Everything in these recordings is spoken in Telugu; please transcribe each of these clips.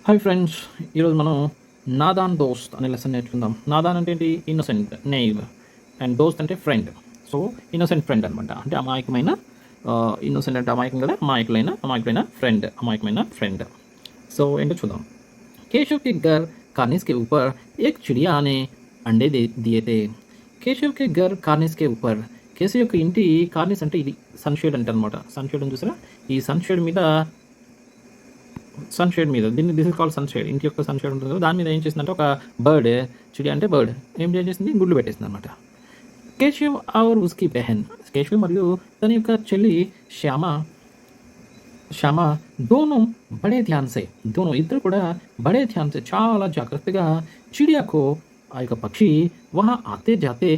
హాయ్ ఫ్రెండ్స్, ఈరోజు మనం నాదాన్ దోస్త్ అనే లెసన్ నేర్చుకుందాం. నాదాన్ అంటే ఏంటి? Innocent, naive. అండ్ దోస్త్ అంటే ఫ్రెండ్. సో ఇన్నోసెంట్ ఫ్రెండ్ అనమాట. అంటే అమాయకమైన, ఇన్నోసెంట్ అంటే అమాయకం కదా, అమాయకమైన ఫ్రెండ్. సో ఏంటో చూద్దాం. केशव के घर कार्निस के ऊपर एक चिड़िया ने अंडे दे दिए थे. కేశవ్ కే ఘర్ కార్నిస్ కే ఊపర్. కేశవ్ యొక్క ఇంటి కార్నిస్ అంటే ఇది సన్షేడ్ అంటే అనమాట. సన్షేడ్ అని చూసారా? ఈ సన్షేడ్ మీద దీన్ని దిస్ ఇస్ కాల్డ్ సన్షేడ్. ఇంటి యొక్క సన్షేడ్ ఉంటుంది కదా, దాని మీద ఏం చేసిందంటే ఒక బర్డ్, చిడి అంటే బర్డ్, ఏం చేసింది? గుడ్లు పెట్టేసింది అనమాట. కేశవ్ ఔర్ ఉస్కి బెహన్, కేశవ్ మరియు తన యొక్క చెల్లి శ్యామ శ్యామ దోనో బడే ధ్యాన్ సే, దోనో ఇద్దరు కూడా బడే ధ్యాన్ సే చాలా జాగ్రత్తగా చిడియాకో ఆ యొక్క పక్షి వహా ఆతే జాతే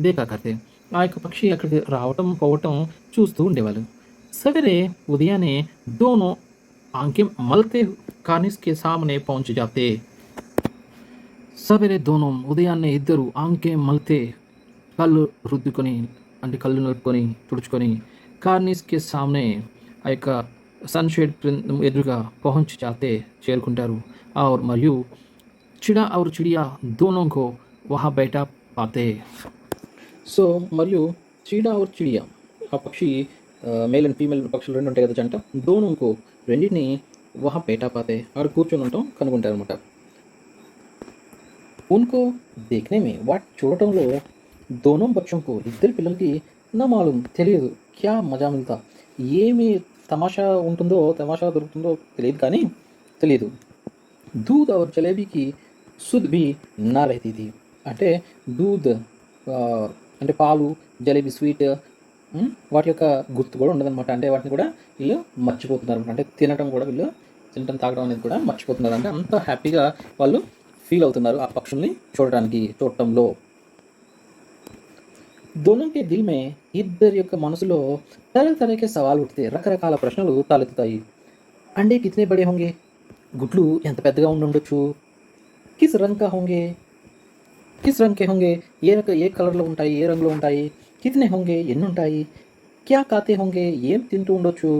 దేకా కర్తే, ఆ యొక్క పక్షి అక్కడికి రావటం పోవటం చూస్తూ ఉండేవాళ్ళు. సవేరే ఉదయాన్నే దోనో आंखें मलते कार्निस के सामने पहुंच जाते. సవేరే దోనం ఉదయాన్నే ఇద్దరు ఆంకే మల్తే కళ్ళు రుద్దుకొని అంటే కళ్ళు నలుపుకొని తుడుచుకొని కార్నిస్కి సామ్నే ఆ యొక్క సన్షేడ్ ఎదురుగా పహుంచ్ జాతే చేరుకుంటారు. और మరియు చిడా और చిడియా दोनों को वहाँ बैठा पाते. సో మరియు చీడా और చిడియా ఆ పక్షి, మేల్ అండ్ ఫీమేల్ పక్షులు రెండు ఉంటాయి కదా జంట, దోనంకు రెండింటిని వహా బేటా పాతే ఆడ కూర్చొని ఉంటాం కనుగొంటారు అనమాట. ఉన్కో దేఖ్నే మే వాటి చూడటంలో దోనం బచ్చంకు ఇద్దరు పిల్లలకి నా మాలూం తెలియదు క్యా మజా మిల్తా, ఏమి తమాషా దొరుకుతుందో తెలియదు. దూద్ और జలేబీకి సుద్ భీ నా రహతీ థీ. అంటే దూద్ అంటే పాలు, జలేబీ స్వీట్, వాటి యొక్క గుర్తు కూడా ఉండదన్నమాట. అంటే వాటిని కూడా వీళ్ళు మర్చిపోతున్నారు. అంటే తినటం తాగడం అనేది కూడా మర్చిపోతున్నారు. అంటే అంత హ్యాపీగా వాళ్ళు ఫీల్ అవుతున్నారు ఆ పక్షుల్ని చూడటంలో. దోనంకే దిల్ మే ఇద్దరి యొక్క మనసులో తరకే సవాల్ ఉఠితే, రకరకాల ప్రశ్నలు తలెత్తుతాయి. అండే కితనే బడే హోంగే, గుడ్లు ఎంత పెద్దగా ఉండొచ్చు. కిస్ రంగ్ కే హోంగే, ఏ కలర్లో ఉంటాయి, ఏ రంగులో ఉంటాయి. కితనే హోంగే ఎన్ని ఉంటాయి. క్యా కాతే హోంగే ఏం తింటూ ఉండొచ్చు.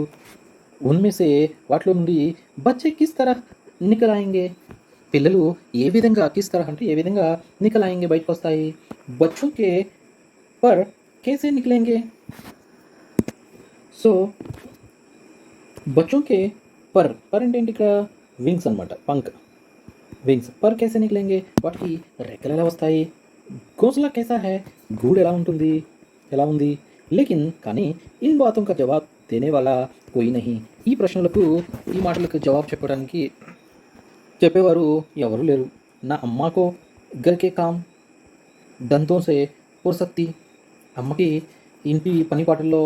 ఉన్మే సే వాటిలో నుండి బచ్చే కిస్ తరహ్ నికల్ ఆయేంగే, పిల్లలు ఏ విధంగా, కిస్ తరహ్ అంటే ఏ విధంగా, నికల్ ఆయేంగే బయటకు వస్తాయి. బచ్చోं के पर कैसे निकलेंगे. సో బచ్చోं के पर అంటే ఏంటి ఇక్కడ? వింగ్స్ అనమాట, వింగ్స్. పర్ కేసే నికలేంగే వాటికి రెక్కలు ఎలా వస్తాయి. ఘోంసలా కేసా హై గూడు ఎలా ఉంది. లేకిన్ కానీ ఇన్ బాతోं का జవాబ్ దేనే వాలా కోయి నహీ, ఈ మాటలకు జవాబు చెప్పేవారు ఎవరు లేరు. నా అమ్మాకో గర్కే కామ్ దంతో సే పుర్సత్తి, అమ్మకి ఇంటి పని పాటల్లో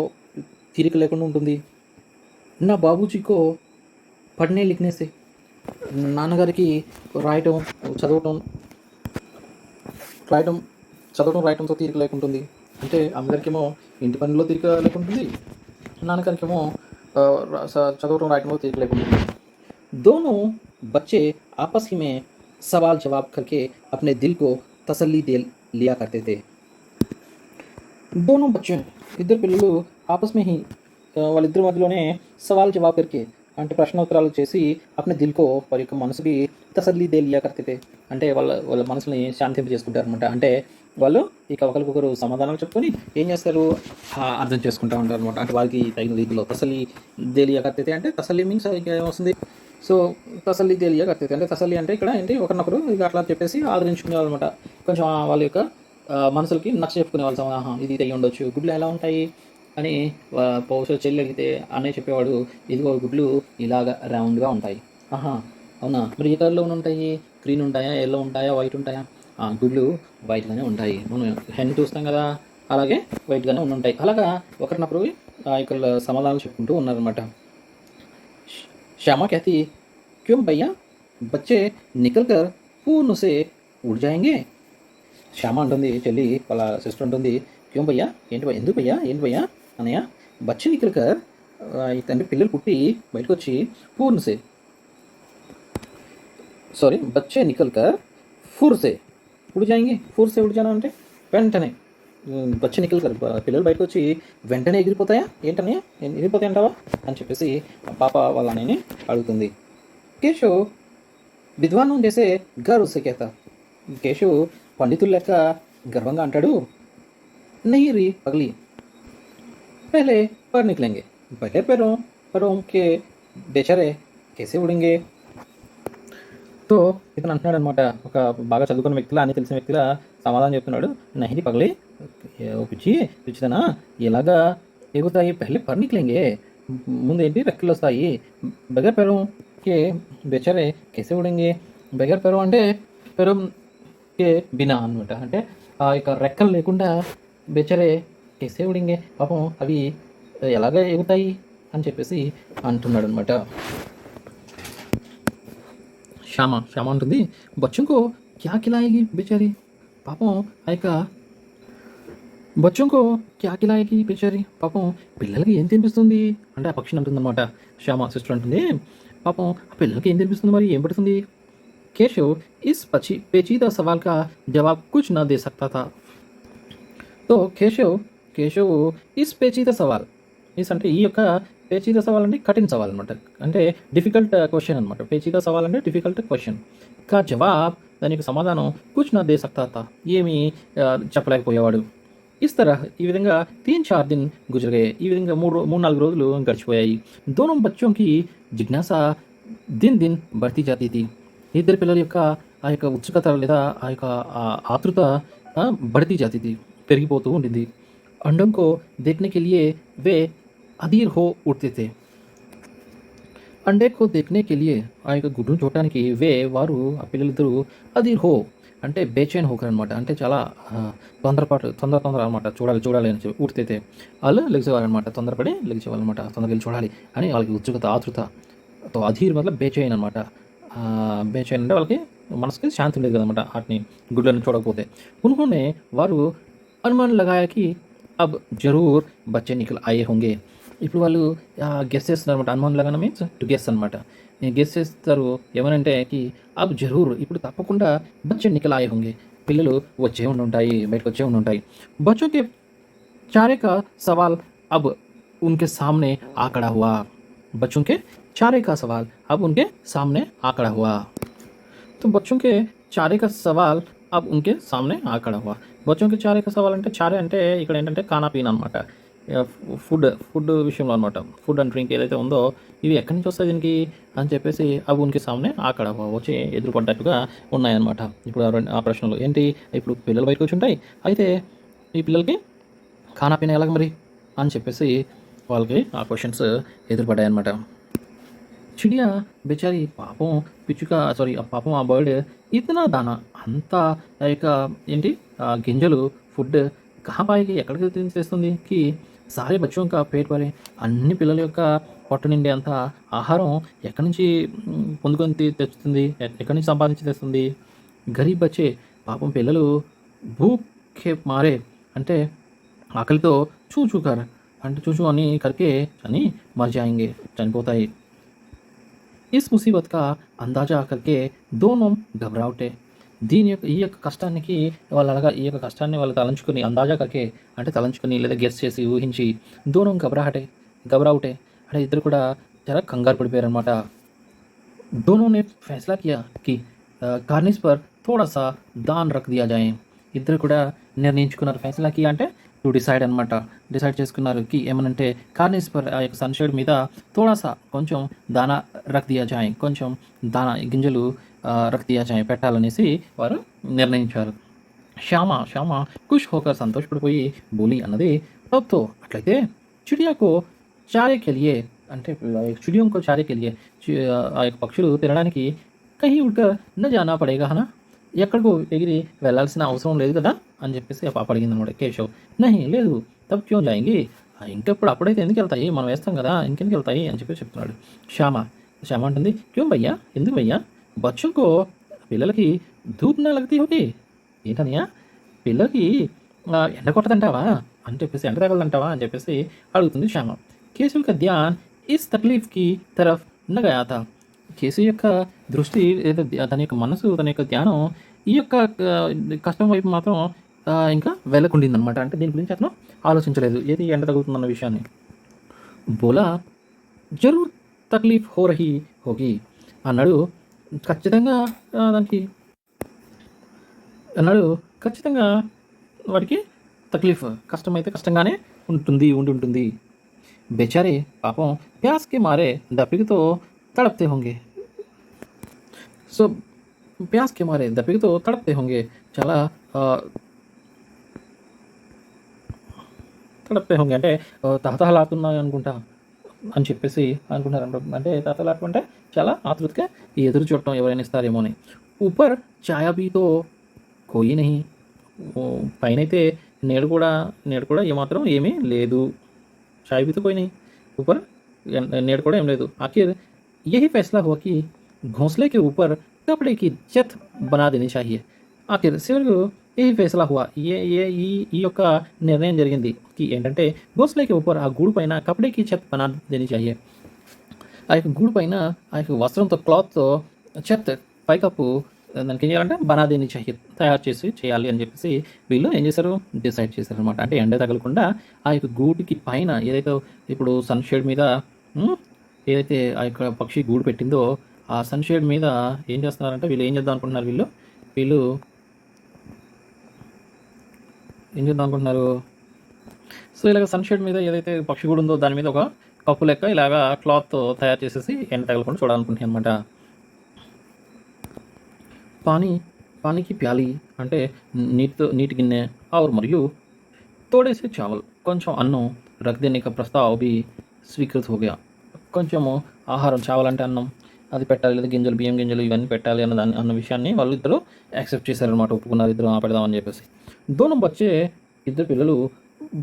తీరిక లేకుండా ఉంటుంది. నా బాబూజీకో పढ़ने लिखने से, నాన్నగారికి చదవటం రాయటంతో తీరిక లేకుంటుంది. అంటే అమ్మగారికేమో ఇంటి పనిలో తీరిక లేకుంటుంది, నాన్నగారికేమో చదవటం రాయటంలో తీరిక లేకుంటుంది. दोनों बच्चे आपस ही में सवाल जवाब करके अपने दिल को तसल्ली दे लिया करते थे. दोनों बच्चे ఇద్దరు పిల్లలు ఆపస్ మే హీ వాళ్ళిద్దరి మధ్యలోనే సవాల్ జవాబ్ కరికే అంటే ప్రశ్నోత్తరాలు చేసి అప్నే దిల్కో వారి యొక్క మనసుకి తసల్లి దే లియా కర్తే, అంటే వాళ్ళ మనసుని శాంతింప చేసుకుంటారు అనమాట. అంటే వాళ్ళు ఇక ఒకరికొకరు సమాధానాలు చెప్పుకొని ఏం చేస్తారు, అర్థం చేసుకుంటూ ఉంటారు అనమాట. అంటే వారికి తగిన రీతిలో తసల్లి దే లియా కర్తే అంటే తసల్లి మీన్స్ ఇక ఏమొస్తుంది. సో తసల్లి దే లియా కర్తే అంటే తసల్లి అంటే ఇక్కడ ఏంటి, ఒకరినొకరు ఇక అట్లా చెప్పేసి ఆదరించుకునేవాళ్ళు అనమాట. కొంచెం వాళ్ళ యొక్క మనసులకి నచ్చ చెప్పుకునేవాళ్ళు. ఇది తెగి ఉండొచ్చు, గుడ్లు ఎలా ఉంటాయి అని బహుశా చెల్లి అడిగితే అన్నయ్య చెప్పేవాడు, ఇదిగో గుడ్లు ఇలాగ రౌండ్గా ఉంటాయి. అవునా, మరి ఏ కలర్లో ఉంటాయి? గ్రీన్ ఉంటాయా, ఎల్లో ఉంటాయా, వైట్ ఉంటాయా? గుడ్లు వైట్గానే ఉంటాయి. మనం హెన్ చూస్తాం కదా, అలాగే వైట్గానే ఉంటాయి. అలాగా ఒకరినప్పుడు ఇక్కడ సమాధానాలు చెప్పుకుంటూ ఉన్నారనమాట. శ్యామ कहती क्यों भैया बच्चे निकल कर पूर्ण से उड़ जाएंगे. శ్యామ అంటుంది, చెల్లి వాళ్ళ సిస్టర్ ఉంటుంది, క్యోం భయ్యా ఎందుకు భయ్యా అన్నయ్య, బచ్చి నికల్కర్ తండ్రి పిల్లలు పుట్టి బయటకు వచ్చి పూర్ణసే బచ్చే నికల్కర్ ఫూర్సే ఉడి జాయింగే. ఫూర్సే ఉడి జానా అంటే వెంటనే, బచ్చి నికల్కర్ పిల్లలు బయటకు వచ్చి వెంటనే ఎగిరిపోతాయా ఏంటన్నయ్య, ఎగిరిపోతాయి అంటావా అని చెప్పేసి పాప వాళ్ళ అన్నయ్యని అడుగుతుంది. కేశవ్ విద్వానం చేసే గర్వ్ से कहता కేశవ్ పండితులు లెక్క గర్వంగా అంటాడు, नहीं री पगली, पहले पर निकलेंगे, बगैर पैरों के बेचारे कैसे उड़ेंगे. తో ఇతను అంటున్నాడు అనమాట, ఒక బాగా చదువుకున్న వ్యక్తిలా, అన్ని తెలిసిన వ్యక్తిలా సమాధానం చెప్తున్నాడు. నహిరి పగలి, ఓ పిచ్చిదనా, ఎలాగా ఎగురుతాయి, పెళ్ళి పర్ నిక్లేంగే, ముందు ఏంటి రెక్కలు వస్తాయి, బగర్ పెరం కే బెచరే కేసే ఉడెంగే. బగర్ పెరం అంటే పెరం కే బినా అనమాట, అంటే ఆ యొక్క రెక్కలు లేకుండా బెచరే కేసే ఉడెంగే, పాపం అవి ఎలాగ ఎగురుతాయి అని చెప్పేసి అంటున్నాడు అనమాట. శ్యామ ఉంటుంది, బచ్చంకో క్యా ఖిలాయేగి బేచారి, పాపం ఆ యొక్క బచ్చంకో క్యా ఖిలాయేగి బేచారి, పాపం పిల్లలకి ఏం తినిపిస్తుంది అంటే ఆ పక్షిని అంటుందన్నమాట. శ్యామ సిస్టర్ అంటుంది, పాపం ఆ పిల్లలకి ఏం తినిపిస్తుంది, మరి ఏం పెడుతుంది. కేశవ్ ఇస్ పేచీదా సవాల్ కా జవాబ్ కుచ్ నా దే సక్తా థా. తో కేశవ్ ఇస్ పేచీదా సవాల్, ఇస్ అంటే ఈ యొక్క పేచీదా సవాల్ అంటే కఠిన సవాల్ అనమాట, అంటే డిఫికల్ట్ క్వశ్చన్ అనమాట. పేచీదా సవాల్ అంటే డిఫికల్ట్ క్వశ్చన్, కా జవాబ్ దానికి సమాధానం కుచ్ నా దే సక్తా థా, ఏమీ చెప్పలేకపోయేవాడు. ఇస్ తరహ్ ఈ విధంగా 3-4 దిన్ గుజరగాయి, ఈ విధంగా 3-4 రోజులు గడిచిపోయాయి. దోనో బచ్చోంకి జిజ్ఞాస దిన్ దిన్ బర్తీ జాతీ థీ, ఇద్దరు పిల్లల యొక్క ఆ యొక్క ఉత్సుకత లేదా ఆ యొక్క ఆతృత బర్తీ జాతీ థీ, పెరిగిపోతూ ఉండింది. అండంకో దేఖ్నే కే లియే వే అధీర్ హో ఉఠతే థే, అండేకో దేఖ్నే కే లియే ఆ యొక్క గుడ్డును చూడటానికి వారు ఆ పిల్లలిద్దరూ అధీర్ హో అంటే బేచైన్ హోకర్ అనమాట, అంటే చాలా తొందర అనమాట, చూడాలి అని చెప్పి. ఉడితే వాళ్ళు లెగిసేవారనమాట, తొందరపడి లెగిసేవాళ్ళనమాట, తొందరగా చూడాలి అని వాళ్ళకి ఉత్సుకత ఆతృత. అధీర్ మతలబ్ బేచైన్ అనమాట. బేచైన్ అంటే వాళ్ళకి మనసుకి శాంతి ఉండేది కదనమాట వాటిని గుడ్లను చూడకపోతే. ఉన్హోనే వారు అనుమానం లగాయాకి అబ్ జరూర్ బచ్చే నికల్ ఆయే హోంగే, ఇప్పుడు వాళ్ళు గెస్ చేస్తున్నారు అనమాట. అనుమానం లగాన మీన్స్ టు గెస్ అనమాట, గెస్ చేస్తారు ఏమనంటే కి అబ్ జరూర్ ఇప్పుడు తప్పకుండా బచ్చే నికల్ ఆయే హోంగే, పిల్లలు బయటకు వచ్చే ఉంటాయి. బచ్చోं के चारे का सवाल अब उनके सामने आ खड़ा हुआ, बच्चों के चारे का सवाल अब उनके सामने आ खड़ा हुआ. तो बच्चों के चारे का सवाल अब उनके सामने आ खड़ा हुआ. బచ్చోं के చారే का सवाल అంటే చారే అంటే ఇక్కడ ఏంటంటే ఖానా పీనా అనమాట, ఫుడ్ విషయంలో అనమాట. ఫుడ్ అండ్ డ్రింక్ ఏదైతే ఉందో ఇవి ఎక్కడి నుంచి వస్తాయి దీనికి అని చెప్పేసి అవి ఉనికి సామ్నే అక్కడ వచ్చి ఎదురుపడ్డట్టుగా ఉన్నాయన్నమాట. ఇప్పుడు ఆ ప్రశ్నలు ఏంటి, ఇప్పుడు పిల్లలు బయటకు వచ్చి ఉంటాయి, అయితే ఈ పిల్లలకి ఖానా పీనా ఎలాగ మరి అని చెప్పేసి వాళ్ళకి ఆ క్వశ్చన్స్ ఎదురుపడ్డాయి అనమాట. చిడియా బేచారి పాపం పాపం ఆ బర్డ్ ఇతనా దానా అంతా యొక్క ఏంటి గింజలు ఫుడ్ కహాపాయికి ఎక్కడికి తెస్తుంది కి సారే బచ్చోం కా పేట్ పరే, అన్ని పిల్లల యొక్క పొట్ట నిండి అంత ఆహారం ఎక్కడి నుంచి పొందుకొని తెచ్చుతుంది, ఎక్కడి నుంచి సంపాదించి తెస్తుంది. గరీబ్ బచ్చే పాపం పిల్లలు భూకే మారే అంటే ఆకలితో చూచూకర్ అంటే చూచూ అని కరికే అని మర్జాయింగే చనిపోతాయి. ఇస్ ముసీబత్ కా అందాజా కరికే దోనో ఘబరావుటే, ఈ యొక్క కష్టానికి ఈ యొక్క కష్టాన్ని వాళ్ళు తలంచుకుని అందాజా కరికే అంటే తలంచుకుని లేదా గెస్ చేసి ఊహించి దోనో ఘబరావుటే అంటే ఇద్దరు కూడా చాలా కంగారు పడిపోయారు అనమాట. దోనోనే ఫైసలా కియా కి కార్నిస్ పర్ థోడా సా దాన్ రఖ్ దియా జాయే, ఇద్దరు కూడా నిర్ణయించుకున్నారు. ఫైసలా కియా అంటే టు డిసైడ్ అనమాట, డిసైడ్ చేసుకున్నారు కి ఏమనంటే కార్నిస్ పర్ ఆ యొక్క సన్షేడ్ మీద థోడాసా కొంచెం దానా రఖ్ దియా జాయే, కొంచెం దానా గింజలు రఖ్ దియా జాయే పెట్టాలనేసి వారు నిర్ణయించారు. శ్యామ ఖుష్ హోకర్ సంతోషపడిపోయి బోలి అన్నది తప్తో అట్లయితే చిడియాకు చారే కెలియే అంటే చిడియంకో చారే కెలియే ఆ యొక్క పక్షులు తినడానికి కహీ ఉడ్కర్ న జానా పడేగా హనా, ఎక్కడికో ఎగిరి వెళ్ళాల్సిన అవసరం లేదు కదా అని చెప్పేసి ఆ పాప అడిగింది అనమాట. కేశవ్ నహి లేదు తబ్ క్యూ జాయింగి, ఇంకెప్పుడు అప్పుడైతే ఎందుకు వెళ్తాయి, మనం వేస్తాం కదా ఇంకెందుకు వెళ్తాయి అని చెప్పి చెప్తున్నాడు. శ్యామ అంటుంది క్యూ భయ్యా ఎందుకు భయ్యా, బచ్చోంకో పిల్లలకి ధూప్ నా లగతీ హోగి, ఏంటనియా పిల్లలకి ఎండ కొట్టదంటావా అని చెప్పేసి ఎండ తగలదంటావా అని చెప్పేసి అడుగుతుంది శ్యామ. కేశవ్ కా ధ్యాన్ ఇస్ తక్లీఫ్ కి తరఫ్ న గయా థా, కేశవ్ యొక్క దృష్టి లేదా తన యొక్క మనసు తన యొక్క ధ్యానం ఈ యొక్క కష్టం వైపు మాత్రం ఇంకా వెళ్ళకుండింది అనమాట. అంటే దీని గురించి అతను ఆలోచించలేదు ఏది ఎండ తగులుతుందన్న విషయాన్ని. బోలా జరూర్ తక్లీఫ్ హో రహీ హోగి అన్నాడు. ఖచ్చితంగా దానికి అన్నాడు, ఖచ్చితంగా వాడికి తక్లీఫ్ కష్టమైతే కష్టంగానే ఉంటుంది. బేచారే పాపం ప్యాస్ కే మారే దప్పికతో తడపతే హోంగే. సో ప్యాస్ కే మారే దప్పికతో తడపతే హోంగే, చాలా తడపతే హోంగే అంటే తహతహలాడుతున్నాయి అనుకుంటా అని చెప్పేసి అనుకుంటారు. అంటే తహతహలాడటం అంటే చాలా ఆతృతగా ఎదురు చూడటం ఎవరైనా ఇస్తారేమో అని. ఊపర్ ఛాయా భీ తో కోయి నహీ, పైనైతే నీడ కూడా ఏమాత్రం ఏమీ లేదు. चाय भी तो कोई नहीं, ऊपर नेड़ कोड़ा एम లేదు. आखिर यही फैसला हुआ कि घोंसले के ऊपर कपड़े की छत बना देनी चाहिए. ఆఖిర్ చివరకు यही फैसला हुआ, ఈ యొక్క నిర్ణయం జరిగింది కి ఏంటంటే घोंसले के ऊपर ఆ గూడు పైన కపడే की छत बना देनी चाहिए. ఆ యొక్క గూడు పైన ఆ యొక్క వస్త్రంతో క్లాత్తో చెత్ పైకప్పు దానికి ఏం చేయాలంటే బనాదేని తయారు చేయాలి అని చెప్పేసి వీళ్ళు ఏం చేశారు, డిసైడ్ చేశారు అనమాట. అంటే ఎండ తగలకుండా ఆ యొక్క గూటికి పైన ఏదైతే ఇప్పుడు సన్షేడ్ మీద ఏదైతే ఆ యొక్క పక్షి గూడు పెట్టిందో ఆ సన్షేడ్ మీద ఏం చేస్తున్నారంటే వీళ్ళు ఏం చేద్దాం అనుకుంటున్నారు, వీళ్ళు ఏం చేద్దాం అనుకుంటున్నారు. సో ఇలాగ సన్షేడ్ మీద ఏదైతే పక్షి గూడు ఉందో దాని మీద ఒక కప్పు లెక్క ఇలాగా క్లాత్ తయారు చేసేసి ఎండ తగలకుండా చూడాలనుకుంటున్నాయి అనమాట. पानी की प्याली అంటే నీటి గిన్నె और మరియు थोड़े से चावल కొంచెం అన్నం रख देने का प्रस्ताव भी स्वीकृत हो गया. కొంచెము ఆహారం, చావల్ అంటే అన్నం, అది పెట్టాలి, లేదా గింజలు, బియ్యం గింజలు ఇవన్నీ పెట్టాలి అన్న విషయాన్ని వాళ్ళు ఇద్దరు యాక్సెప్ట్ చేశారనమాట, ఒప్పుకున్నారు ఇద్దరు పెడదామని చెప్పేసి. दोनों बच्चे, ఇద్దరు పిల్లలు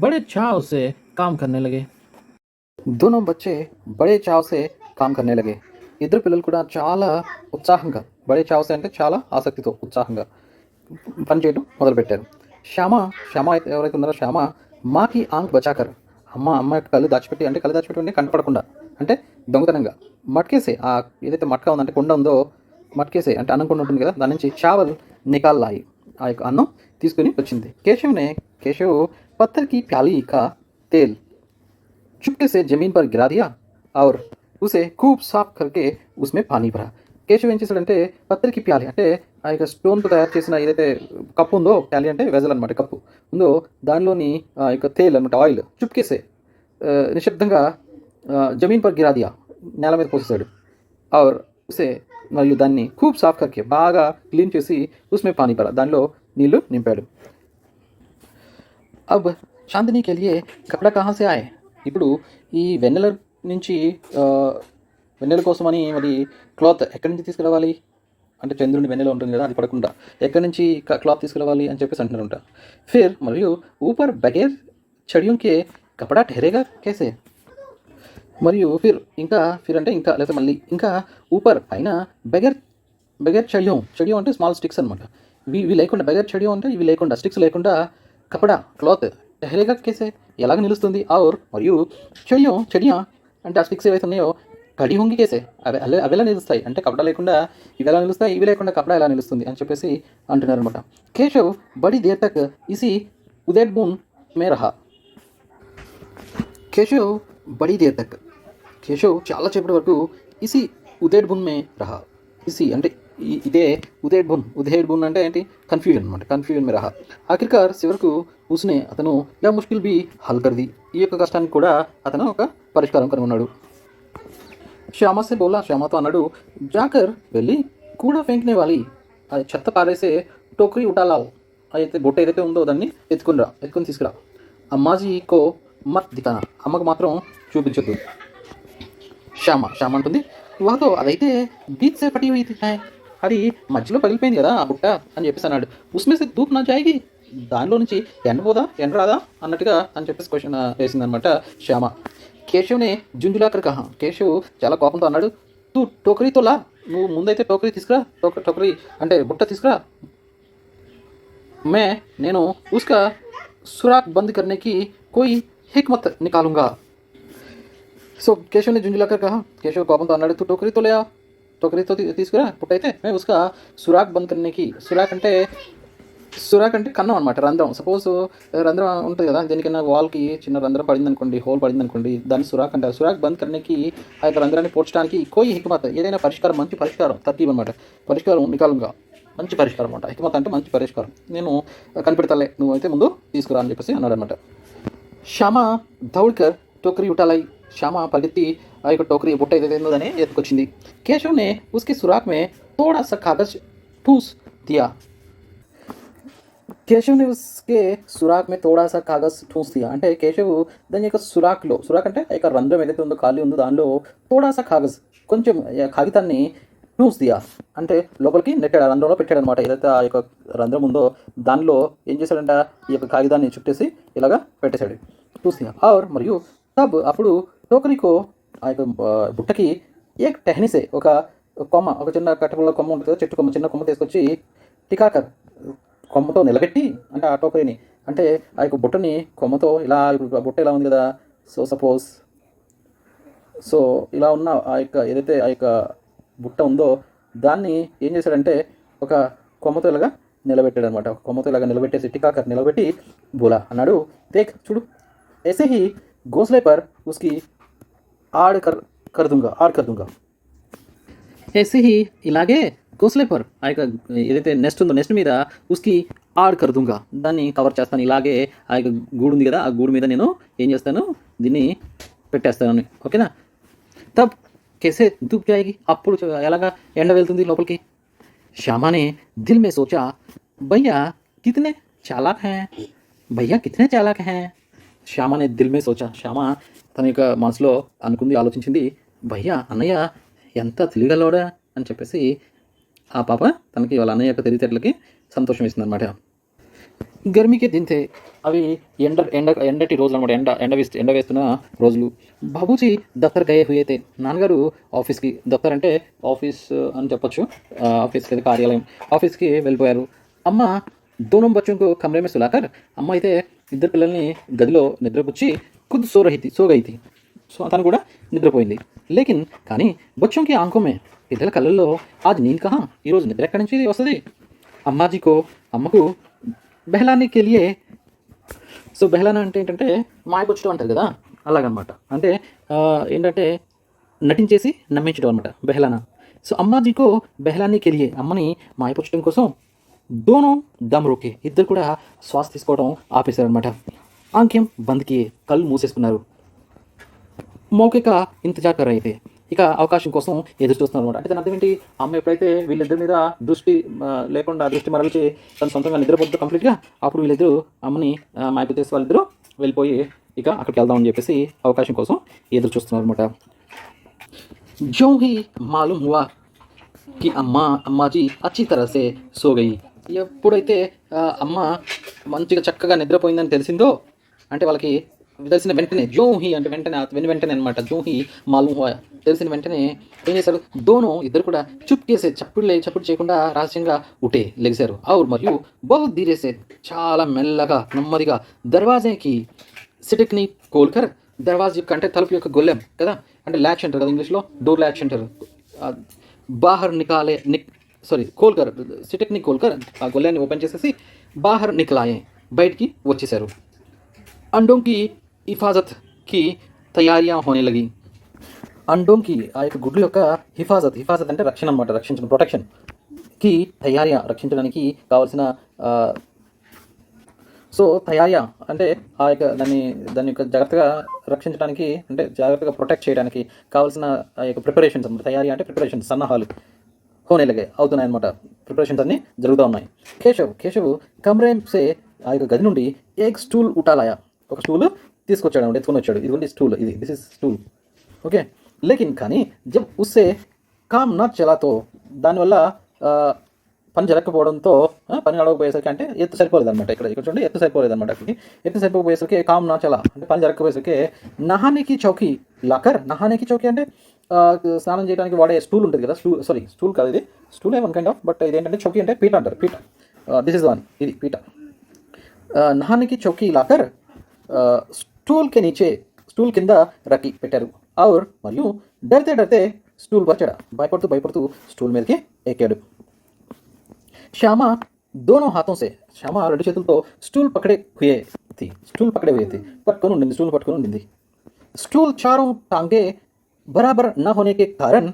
बड़े चाव से काम करने लगे. दोनों बच्चे बड़े चाव से काम करने लगे. ఇద్దరు పిల్లలు కూడా చాలా ఉత్సాహంగా, బడే చావసే అంటే చాలా ఆసక్తితో ఉత్సాహంగా పనిచేయడం మొదలుపెట్టారు. శ్యామ ఎవరైతే ఉన్నారో శ్యామ మాకి ఆంక్ బచాకర్, అమ్మ యొక్క కళ్ళు దాచిపెట్టి, అంటే కళ్ళు దాచిపెట్టి అంటే కనపడకుండా, అంటే దొంగతనంగా మట్కేసే, ఆ ఏదైతే మట్కా ఉందంటే కుండ ఉందో మట్కేసే అంటే అన్నం కుండ ఉంటుంది కదా, దాని నుంచి చావల్ నికాల్లాయి, ఆ యొక్క అన్నం తీసుకుని వచ్చింది. కేశవ్ పత్తర్కి ప్యాలీ కా తేల్ चुपके से जमीन पर गिरा दिया और उसे खूब साफ करके उसमें पानी भरा. కేశవ్ ఏం చేశాడంటే పత్తరికి ప్యాలి అంటే ఆ యొక్క స్టోన్తో తయారు చేసిన ఏదైతే కప్పు ఉందో, ప్యాలి అంటే వెజల్ అనమాట, కప్పు ఉందో దానిలోని ఆ యొక్క తేల్ అనమాట, ఆయిల్ చుప్కేసే నిశ్శబ్దంగా జమీన్ పర్ గిరా దియా, నేల మీద పోసేసాడు. ఆర్ ఉసే మరియు దాన్ని ఖూబ్ సాఫ్ కర్కే బాగా క్లీన్ చేసి ఉస్మే పానీ భరా, దానిలో నీళ్లు నింపాడు. అబ్ చాందినీ కే లియే కపడా కహా సే ఆయే, ఇప్పుడు ఈ వెన్నెల నుంచి వెన్నెల కోసమని మరి క్లాత్ ఎక్కడి నుంచి తీసుకురావాలి అంటే, చంద్రుని వెన్నెల ఉంటుంది కదా, అది పడకుండా ఎక్కడి నుంచి క్లాత్ తీసుకురావాలి అని చెప్పేసి అంటున్నారంట. ఫిర్ మరియు ఊపర్ బగేర్ చడియం కే కపడా ఠెరేగా కేసే, మరియు ఫిర్ అంటే ఇంకా లేకపోతే మళ్ళీ ఇంకా ఊపర్ పైన బగేర్ చడియం అంటే స్మాల్ స్టిక్స్ అనమాట, ఇవి లేకుండా బగేర్ చడియం అంటే ఇవి లేకుండా, స్టిక్స్ లేకుండా కపడా క్లాత్ టెహరేగా కేసే ఎలాగ నిలుస్తుంది. మరియు చెడియా అంటే ఆ స్టిక్స్ ఏవైతే ఉన్నాయో కడి హొంగి కేసే అవి ఎలా నిలుస్తాయి అంటే, కపడా లేకుండా ఇవి ఎలా నిలుస్తాయి, ఇవి లేకుండా కపడా ఎలా నిలుస్తుంది అని చెప్పేసి అంటున్నారు అనమాట. కేశవ్ బడి దేర్ తక్ ఇసి ఉదేడ్ బూన్ మే రహా. కేశవ్ బడి దేర్ తక్, కేశవ్ చాలా సేపటి వరకు ఇసి ఉదేడ్ బున్ మే రహా. ఇసి అంటే ఇదే ఉదేడ్ బున్ అంటే ఏంటి, కన్ఫ్యూజన్ అనమాట, కన్ఫ్యూజన్ మే రహా. ఆఖిర్కార్ చివరకు ఉస్నే అతను యా ముష్కిల్ బి హల్ కర్ది, ఈ యొక్క కష్టానికి కూడా అతను ఒక పరిష్కారం కనుగొన్నాడు. శ్యామసే బోలా, శ్యామతో అన్నాడు, జాకర్ వెళ్ళి కూడా ఫెంక్నే వాలి, అది చెత్త పారేసే టోకరీ ఉటాలాల్, అయితే బొట్ట ఏదైతే ఉందో దాన్ని ఎత్తుకుని తీసుకురా. అమ్మాజీకో మత్ దికానా, అమ్మకు మాత్రం చూపించొద్దు. శ్యామ అంటుంది, వాతో అదైతే బీచ్ సే పట్టి హై, అది మధ్యలో పగిలిపోయింది కదా ఆ బుట్ట అని చెప్పేసి అన్నాడు. ఉస్మేసే ధూప్ నా జాయిగి, దానిలో నుంచి ఎండ రాదా అన్నట్టుగా అని చెప్పేసి క్వశ్చన్ వేసిందనమాట శ్యామ. కేశవ్నే జుంజులాకర్ కహా, కేశవ్ చాలా కోపంతో అన్నాడు, తూ టోకరీతో లా, నువ్వు ముందైతే టోకరీ తీసుకురా, టోకరీ అంటే బుట్ట తీసుకురా, నేను ఉస్కా సురాక్ బంద్ కర్నేకి కోయి హిక్మత్ నికాలుంగా. సో కేశవ్ని జుంజులాకర్ కహా, కేశవ్ కోపంతో అన్నాడు, తూ టోకరీతో తీసుకురా బుట్ట అయితే, మే ఉస్కా సురాక్ బంద్ కర్నేకి, సురాక్ అంటే సురాక్ అంటే కన్నం అనమాట, రంధ్రం. సపోజ్ రంధ్రం ఉంటుంది కదా, దేనికైనా వాల్కి చిన్న రంధ్రం పడింది అనుకోండి, హోల్ పడింది అనుకోండి, దాన్ని సురాక్ అంటారు. సురాక్ బంద్ కర్నేకి ఆ యొక్క రంధ్రాన్ని పోడ్చడానికి కోయి హిక్మత్, ఏదైనా పరిష్కారం, మంచి పరిష్కారం, తర్తీబ్ అనమాట, పరిష్కారం నికాలంగా, మంచి పరిష్కారం అనమాట. హిక్మత్ అంటే మంచి పరిష్కారం, నేను కనిపెడతాలే, నువ్వు అయితే ముందు తీసుకురా అని చెప్పేసి అన్నాడు అనమాట. శ్యామ దౌడ్కర్ టోకరీ ఉటాలై, శ్యామ పరిగెత్తి ఆ యొక్క టోకరీ బుట్ట ఏదైతే ఉందని ఎత్తుకొచ్చింది. కేశవ్నే ఉస్కి సురాక్ మే थोड़ा सा कागज ठूस दिया. కేశవ్ ने उसके సురాక్ మే థోడా సా కాగజ్ ఠూస్ దియా అంటే కేశవ్ దాని యొక్క సురాక్లో, సురాక్ అంటే ఆ యొక్క రంధ్రం ఏదైతే ఉందో, ఖాళీ ఉందో దానిలో థోడా సా కాగజ్, కొంచెం కాగితాన్ని ఠూస్ దియా అంటే లోపలికి నెట్టాడు, ఆ రంధ్రంలో పెట్టాడు అనమాట. ఏదైతే ఆ యొక్క రంధ్రం ఉందో దానిలో ఏం చేశాడంట, ఈ యొక్క కాగితాన్ని చుట్టేసి ఇలాగా పెట్టేశాడు. ఠూస్ దియా ఆర్ మరియు తబ్ అప్పుడు టోకరీకో ఆ యొక్క బుట్టకి ఏక్ టెహనిసే ఒక కొమ్మ, ఒక చిన్న కట్టెపుల్ల కొమ్మ ఉంటుంది కదా, చెట్టు కొమ్మ, చిన్న కొమ్మ తీసుకొచ్చి టికాకర్ కొమ్మతో నిలబెట్టి, అంటే ఆ టోకరీని అంటే ఆ యొక్క బుట్టని కొమ్మతో ఇలా, బుట్ట ఇలా ఉంది కదా, సో ఇలా ఉన్న ఆ యొక్క ఏదైతే ఆ యొక్క బుట్ట ఉందో దాన్ని ఏం చేశాడంటే ఒక కొమ్మతో ఇలాగా నిలబెట్టాడు అనమాట. ఒక కొమ్మతో ఇలాగా నిలబెట్టేసి టికాకర్ నిలబెట్టి బోలా అన్నాడు, దేక్ చూడు, ऐसे ही घोंसले पर उसकी आड़ कर दूंगा. ऐसे ही ఇలాగే घोंसले पर ఆ యొక్క ఏదైతే నెస్ట్ ఉందో నెస్ట్ మీద ఉస్కి ఆడ్ కరుదుంగా, దాన్ని కవర్ చేస్తాను. ఇలాగే ఆ యొక్క గూడు ఉంది కదా, ఆ గూడు మీద నేను ఏం చేస్తాను, దీన్ని పెట్టేస్తాను. ఓకేనా. తబ్ కేసే ధూప్ జాయేగి, అప్పుడు ఎలాగా ఎండ వెళ్తుంది లోపలికి. శ్యామానే దిల్ మే సోచా, భయ్యా కితనే చాలాక్ హై, భయ్యా కితనే చాలాక్ హై. శ్యామానే దిల్ మే సోచా, శ్యామ తన యొక్క మనసులో అనుకుంది, ఆలోచించింది, భయ్యా అన్నయ్య ఎంత తెలియగలవాడా అని చెప్పేసి ఆ పాప తనకి వాళ్ళ అన్నయ్య యొక్క తెలివితేటలకి సంతోషం ఇస్తుంది అనమాట. గర్మీకి దింతే, అవి ఎండటి రోజులు అనమాట, ఎండ వేస్తున్న రోజులు. బాబూజీ దఫ్తర్ గయే హుయేతే, నాన్నగారు ఆఫీస్కి, దఫ్తర్ అంటే ఆఫీస్ అని చెప్పొచ్చు, ఆఫీస్కి అయితే కార్యాలయం, ఆఫీస్కి వెళ్ళిపోయారు. అమ్మ దోనం బచ్చోంకు కమరే మే సులాకర్, అమ్మ అయితే ఇద్దరు పిల్లల్ని గదిలో నిద్రపుచ్చి ఖుద్ సో గయి థీ, సో తను కూడా నిద్రపోయింది. లేకిన్ కానీ బచ్చోంకి ఆంఖోమే, పిల్లల కళ్ళల్లో ఆజ్ నీంద్ కహా, ఈరోజు నిద్ర ఎక్కడి నుంచి వస్తుంది. అమ్మాజీకో అమ్మకు బెహలానికి లియే, సో బెహలానా అంటే ఏంటంటే మాయపుచ్చడం అంటారు కదా, అలాగనమాట. అంటే ఏంటంటే నటించేసి నమ్మించడం అనమాట బెహలానా. సో అమ్మాజీకో బెహలానికి లియే, అమ్మని మాయపుచ్చడం కోసం దోనో దమ్ రోకే, ఇద్దరు కూడా శ్వాస తీసుకోవడం ఆపేశారనమాట. ఆంఖ్యం బంద్కి, కళ్ళు మూసేసుకున్నారు. మౌఖిక ఇంతజార్ కర్ అయితే, ఇక అవకాశం కోసం ఎదురు చూస్తున్నారు అనమాట. అంటే తన అర్థం ఏంటి, అమ్మ ఎప్పుడైతే వీళ్ళిద్దరి మీద దృష్టి లేకుండా దృష్టి మరల్చి తన సొంతంగా నిద్రపోతుంది కంప్లీట్గా, అప్పుడు వీళ్ళిద్దరూ అమ్మని మాయపుతేసి వాళ్ళిద్దరూ వెళ్ళిపోయి ఇక అక్కడికి వెళ్దామని చెప్పేసి అవకాశం కోసం ఎదురు చూస్తున్నారు అనమాట. జో హీ మాలూమ్ హువా కి అమ్మాజీ అచ్చి తరసే సో గయి, ఎప్పుడైతే అమ్మ మంచిగా చక్కగా నిద్రపోయిందని తెలిసిందో, అంటే వాళ్ళకి తెలిసిన వెంటనే, జో హీ అంటే వెంటనే, వెంటనే అనమాట, జో హీ మాలూమ్ హువా తెలిసిన వెంటనే ఏం చేశారు, దోనో ఇద్దరు కూడా చుప్కేసే, చప్పుడు చేయకుండా రహస్యంగా లెగిశారు. ఆవురు మరియు బహుత్ ధీరేసే, చాలా మెల్లగా నెమ్మదిగా దర్వాజాకి సిటిక్ని కోల్కర్, దర్వాజా యొక్క అంటే తలుపు యొక్క గొల్లెం కదా, అంటే ల్యాచ్ అంటారు కదా ఇంగ్లీష్లో, డోర్ ల్యాచ్ అంటారు, బాహర్ కోల్కర్, సిటిక్ని కోల్కర్ ఆ గొల్లాన్ని ఓపెన్ చేసేసి బాహర్ నికలాయే, బయటికి వచ్చేసారు. అండోంకి హిఫాజత్కి తయారియా హోనే లగి, అండోంకి ఆ యొక్క గుడ్ల యొక్క హిఫాజత్ అంటే రక్షణ అనమాట, రక్షించడం, ప్రొటెక్షన్కి తయారియా రక్షించడానికి కావాల్సిన, సో తయారియా అంటే ఆ యొక్క దాని యొక్క జాగ్రత్తగా రక్షించడానికి, అంటే జాగ్రత్తగా ప్రొటెక్ట్ చేయడానికి కావాల్సిన ఆ యొక్క ప్రిపరేషన్స్ అనమాట. తయారియా అంటే ప్రిపరేషన్స్, సన్నాహాలు హోనేలగే అవుతున్నాయి అనమాట, ప్రిపరేషన్స్ అన్నీ జరుగుతూ ఉన్నాయి. కేశవ్ కమ్రేసే ఆ యొక్క గది నుండి ఏక్ స్టూల్ ఉటాలాయా, ఒక స్టూల్ తీసుకొచ్చాడు, ఎత్తుకొని వచ్చాడు. ఇదిగోండి stool, this is stool, okay. లేకిన్ కానీ జబ్ ఉస్సే కామ్ నా చలాతో, దానివల్ల పని జరగకపోవడంతో, పని నడవకపోయేసరికి, అంటే ఎత్తు సరిపోలేదు అనమాట, ఇక్కడ చూడండి ఎత్తు సరిపోలేదు అనమాట, అక్కడికి ఎత్తు సరిపోయేసరికి కామ్ నా చలా అంటే పని జరగకపోయేసరికి నహానికి చౌకీ లాకర్, నహానికి చౌకీ అంటే స్నానం చేయడానికి వాడే స్టూల్ ఉంటుంది కదా, స్టూల్ కాదు ఇది, stool one kind of, but ఇది ఏంటంటే చౌకీ అంటే పీట అంటారు, పీట, దిస్ ఇస్ వన్, ఇది పీట. నహానికి చౌకీ లాకర్ స్టూల్ కే నీచే, స్టూల్ కింద రకి పెట్టారు. ఆర్ మరియు డర్తే స్టూల్ పర్ చడా, భయపడుతూ స్టూల్ మీదకి ఎక్కాడు. శ్యామ दोनों हाथों से శ్యామ రెండు చేతులతో స్టూల్ పక్కడే हुए थे పట్టుకొని ఉండింది స్టూల్ పట్టుకొని ఉండింది स्टूल चारों टांगे బరాబర్ నా హోనే కే కారణ్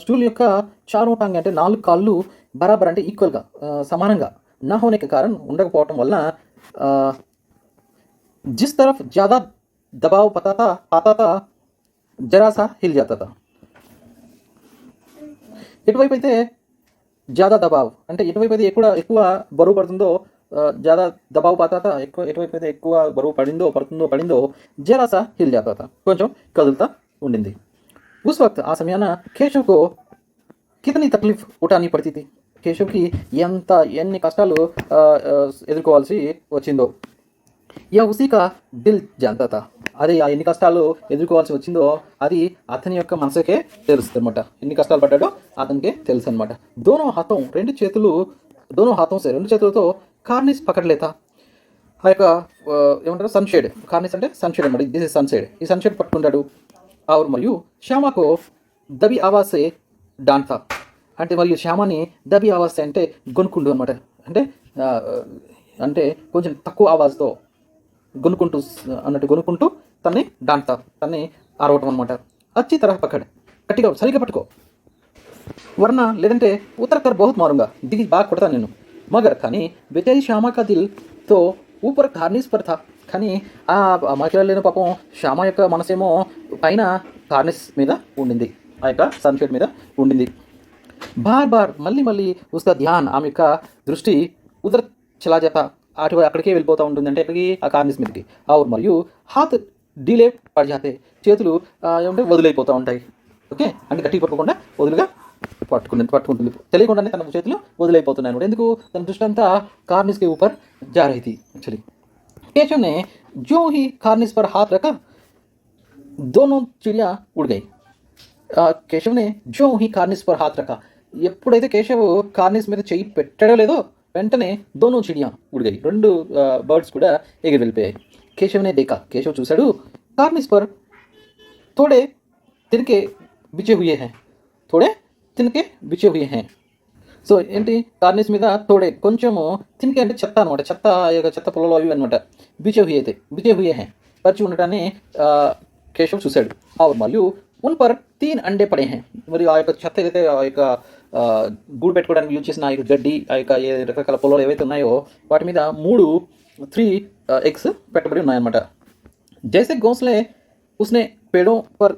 స్టూల్ యొక్క చారో టాంగే అంటే నాలుగు కాళ్ళు బరాబర్ అంటే ఈక్వల్గా సమానంగా నా హోనే కే కారణ్ ఉండకపోవటం వలన जिस तरफ ज़्यादा दबाव पाता था जरा सा हिल जाता था ఎటువైపు అయితే ज़्यादा దబావ్ అంటే ఎటువైపు అయితే ఎక్కువ బరువు పడుతుందో ज़्यादा దబావ్ పాతా ఎక్కువ ఎటువైపు అయితే ఎక్కువ బరువు పడిందో జరాసా హిల్ జాతా తా కొంచెం కదులుతా ఉండింది ఉస్ వక్త్ ఆ సమయాన కేశవ్కు కితనీ తక్లీఫ్ ఉఠానీ పడితే థీ కేశవ్కి ఎన్ని కష్టాలు ఎదుర్కోవాల్సి వచ్చిందో యా ఉసీకా దిల్ జాంతా తా అది ఆ ఎన్ని కష్టాలు ఎదుర్కోవాల్సి వచ్చిందో అది అతని యొక్క మనసుకే తెలుస్తుంది అనమాట ఎన్ని కష్టాలు పడ్డాడో అతనికే తెలుసు అనమాట రెండు చేతులతో కార్నిస్ పకడలేతా ఆ యొక్క ఏమంటారు సన్షేడ్ కార్నిస్ అంటే సన్షేడ్ అనమాట దిస్ ఇస్ సన్షేడ్ ఈ సన్షేడ్ పట్టుకుంటాడు మరియు శ్యామకు దబి ఆవాసే డాంటా అంటే మరియు శ్యామని దబి ఆవాసే అంటే గొనుక్కుండు అనమాట అంటే కొంచెం తక్కువ ఆవాజ్తో గొనుక్కుంటూ తన్ని డాంటా తన్ని ఆరవటం అనమాట అచ్చి తరహ పకడ్ గట్టిగా సరిగ్గా పట్టుకో వర్ణ లేదంటే ఉత్తరకర్ బహుత్ మారుంగా దిగి బాగా కొడతాను నేను మగర్ కానీ బేచారి శ్యామ కా దిల్ తో ఊపర్ కార్నిస్ పర్ థా కానీ ఆ మహిళలేని పాపం శ్యామ యొక్క మనసేమో పైన కార్నిస్ మీద ఉండింది ఆ యొక్క సన్షేడ్ మీద ఉండింది బార్ మళ్ళీ ఉస్కా ధ్యాన్ ఆమె యొక్క దృష్టి ఉదర్ చలా జాతా అక్కడికే వెళ్ళిపోతూ ఉంటుంది అంటే ఎక్కడికి ఆ కార్నిస్ మీదకి మరియు హాత్ డీలే పడి జాతే చేతులు ఏమంటే వదిలేయిపోతూ ఉంటాయి ఓకే అంటే గట్టిగా పట్టుకోకుండా వదులుగా పట్టుకుంటుంది తెలియకుండానే తన చేతులు వదిలేయిపోతున్నాయి అనమాట ఎందుకు తన దృష్టి అంతా కార్నిస్ के ऊपर जा रही थी एक्चुअली केशव ने जो ही कार्निस पर हाथ रखा दोनों चिड़िया उड़ गई కేశవ్ నే జో హీ కార్నిస్ పర్ హాత్ రఖా ఎప్పుడైతే కేశవ్ కార్నిస్ మీద చెయ్యి పెట్టడో లేదో వెంటనే దోనో చిడియా ఉడిగాయి రెండు బర్డ్స్ కూడా ఎగిరి వెళ్ళిపోయాయి కేశవ్నే దేకా కేశవ్ చూశాడు కార్నిస్ పర్ థోడే తినకే బిచే హుయే హై సో ఏంటి కార్నిస్ మీద తోడే కొంచెము తినకే అంటే చెత్త అనమాట చెత్త పొలలో అవి అనమాట బిచే హుయే హై పరిచి ఉండటాన్ని కేశవ్ చూశాడు మరియు ఉన్ పర్ 3 అండే పడే హై మరి ఆ యొక్క చెత్త ఏదైతే ఆ యొక్క గూడు పెట్టుకోవడానికి యూజ్ చేసిన ఆ యొక్క గడ్డి ఆ యొక్క ఏ రకరకాల పొలాలు ఏవైతే ఉన్నాయో వాటి మీద 3 ఎగ్స్ పెట్టబడి ఉన్నాయన్నమాట జైసే గోంస్లే ఉస్నే పేడో పర్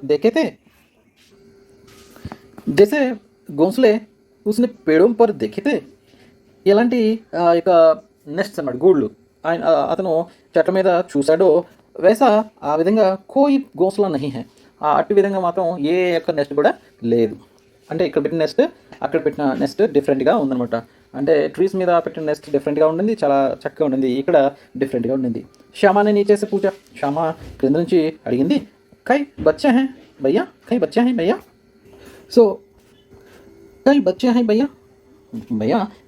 దేఖే थे ఎలాంటి యొక్క నెస్ట్స్ అన్నమాట గూళ్ళు అతను చెట్ల మీద చూశాడో వేసా ఆ విధంగా కోయి గోంస్లా నహీ హై అట్టి విధంగా మాత్రం ఏ యొక్క నెస్ట్ కూడా లేదు అంటే ఇక్కడ పెట్టిన నెస్ట్ అక్కడ పెట్టిన నెస్ట్ డిఫరెంట్గా ఉందన్నమాట అంటే ట్రీస్ మీద పెట్టిన నెస్ట్ డిఫరెంట్గా ఉండింది చాలా చక్కగా ఉండింది ఇక్కడ డిఫరెంట్గా ఉండింది శ్యామాని నీచేసి పూజ శ్యామ క్రింద నుంచి అడిగింది కై బచ్చా హై భయ్యా సో కై బచ్చా హై భయ్యా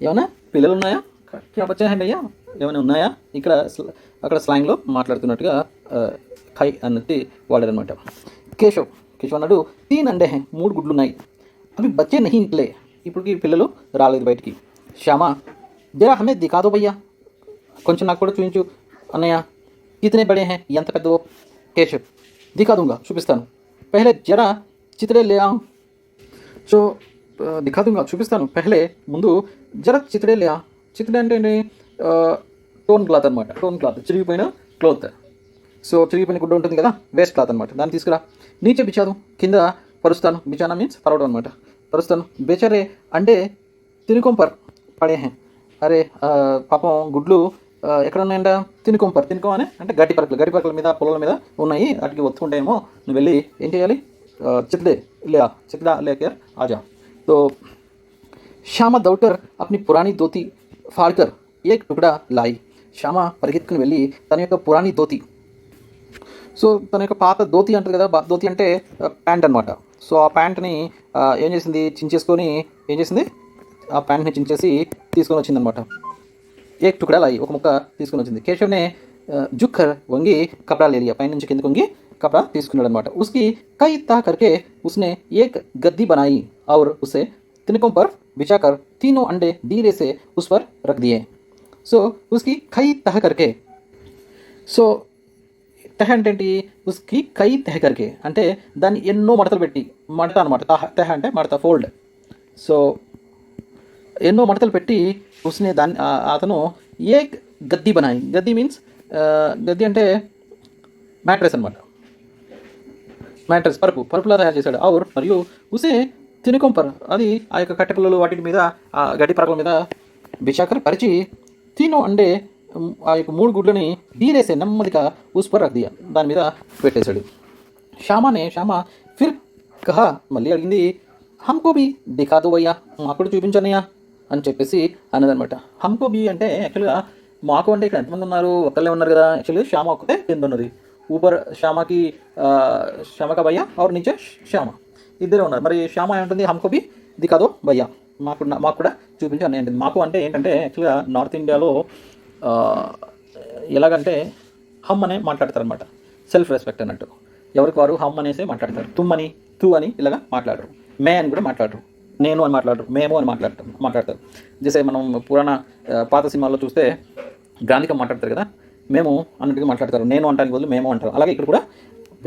ఏమన్నా పిల్లలు ఉన్నాయా క్యా బచ్చా హై భయ్యా ఏమైనా ఉన్నాయా అక్కడ స్లాంగ్లో మాట్లాడుతున్నట్టుగా ఖై అన్నట్టు వాడారనమాట కేశవ్ అన్నాడు 3 అండే హై 3 గుడ్లు ఉన్నాయి అవి బచ్చే నహీ నికలే ఇప్పటికి పిల్లలు రాలేదు బయటికి శ్యామ జరా హమే దిఖా దో భయ్యా కొంచెం నాకు కూడా చూపించు అన్నయ్య కితనే బడే హై ఎంత పెద్దవో కేశవ్ దిఖా దూంగా చూపిస్తాను పెహలే జరా చిత్రే లే ఆऊं సో దిఖా దూంగా చూపిస్తాను పెహలే ముందు జరా చిత్రే లే చిత్రే అంటే టోన్ క్లాత్ అనమాట చిరిగిపోయిన క్లాత్ సో చిరిగిపోయిన గుడ్డ ఉంటుంది కదా వేస్ట్ క్లాత్ అనమాట దాన్ని తీసుకురా నీచే బిచాదు కింద పరుస్తాను బిచానా మీన్స్ పరవడం అనమాట పరుస్తాను బేచారే అంటే తినుకొంపర్ పడే హై అరే పాపం గుడ్లు ఎక్కడ ఉన్నాయంట తినుకొం అని అంటే గడ్డి పరకల మీద పొలాల మీద ఉన్నాయి వాటికి ఒత్తుకుంటాయేమో నువ్వు వెళ్ళి ఏం చేయాలి చిత్డా లేకే ఆజా तो श्यामा दौड़कर अपनी पुरानी धोती फाड़कर एक टुकड़ा लाई శ్యామ పరిగెత్తుకుని వెళ్ళి తన యొక్క పురాణి ధోతి సో తన యొక్క పాత ధోతి అంటారు కదా ధోతి అంటే ప్యాంట్ అనమాట సో ఆ ప్యాంట్ని ఏం చేసింది ఆ ప్యాంట్ని చించేసి తీసుకొని వచ్చిందనమాట ఏక్ టుకడా లాయి ఒక ముక్క తీసుకొని వచ్చింది కేశవ్నే జుక్కర్ వంగి కపడా లే లియా పైన నుంచి కిందకి వంగి कपड़ा తీసుకున్నాడు అనమాట उसकी कई तह करके उसने एक गद्दी बनाई और उसे तिनकों पर बिछाकर तीनों अंडे धीरे से उस पर रख दिए। సో उसकी कई तह करके సో తెహ అంటే ఏంటి ఉస్కి కై తెహ కరికే అంటే దాన్ని ఎన్నో మడతలు పెట్టి మడత అనమాట తెహ అంటే మడత ఫోల్డ్ సో ఎన్నో మడతలు పెట్టి ఉస్నే దాన్ని అతను ఏ గద్దీ బనాయి గద్దీ మీన్స్ గద్దీ అంటే మ్యాట్రెస్ అనమాట మ్యాట్రెస్ పరుపులా తయారు చేశాడు ఔర్ మరియు ఉసే తినుకొంపర్ అది ఆ యొక్క కట్టెపుల్లలు వాటి మీద ఆ గడ్డి పరకల మీద బిచాకర్ పరిచి తీనో అండే ఆ యొక్క 3 గుడ్లని ధీరేసే నెమ్మదిగా ఉస్ పర్ రఖ్ దియా దాని మీద పెట్టేశాడు శ్యామా ఫిర్ కహా మళ్ళీ అడిగింది హమ్కో బి దిఖా దో భయ్యా మాకు కూడా చూపించనయ్యా అని చెప్పేసి అన్నదనమాట హమ్కో బి అంటే యాక్చువల్గా మాకు అంటే ఇక్కడ ఎంతమంది ఉన్నారు ఒక్కళ్ళే ఉన్నారు కదా యాక్చువల్లీ శ్యామ ఒక్కతే కింద ఉన్నది ఊపర్ శ్యామకా భయ్యా और नीचे శ్యామ ఇద్దరే ఉన్నారు మరి శ్యామ ఏమంటుంది హమ్కో బి దిఖా దో భయ్యా మాకు కూడా చూపించు అని అంటే మాకు అంటే ఏంటంటే యాక్చువల్గా నార్త్ ఇండియాలో ఎలాగంటే హమ్ అనే మాట్లాడతారనమాట సెల్ఫ్ రెస్పెక్ట్ అన్నట్టు ఎవరికి వారు హమ్ అనేసి మాట్లాడతారు తుమ్మని తూ అని ఇలాగా మాట్లాడరు మే అని కూడా మాట్లాడరు నేను అని మాట్లాడరు మేము అని మాట్లాడతారు జసే మనం పాత సినిమాల్లో చూస్తే గాంధీకం మాట్లాడతారు కదా మేము అన్నట్టుగా మాట్లాడతారు నేను అంటానికి బదులు మేము అంటారు అలాగే ఇక్కడ కూడా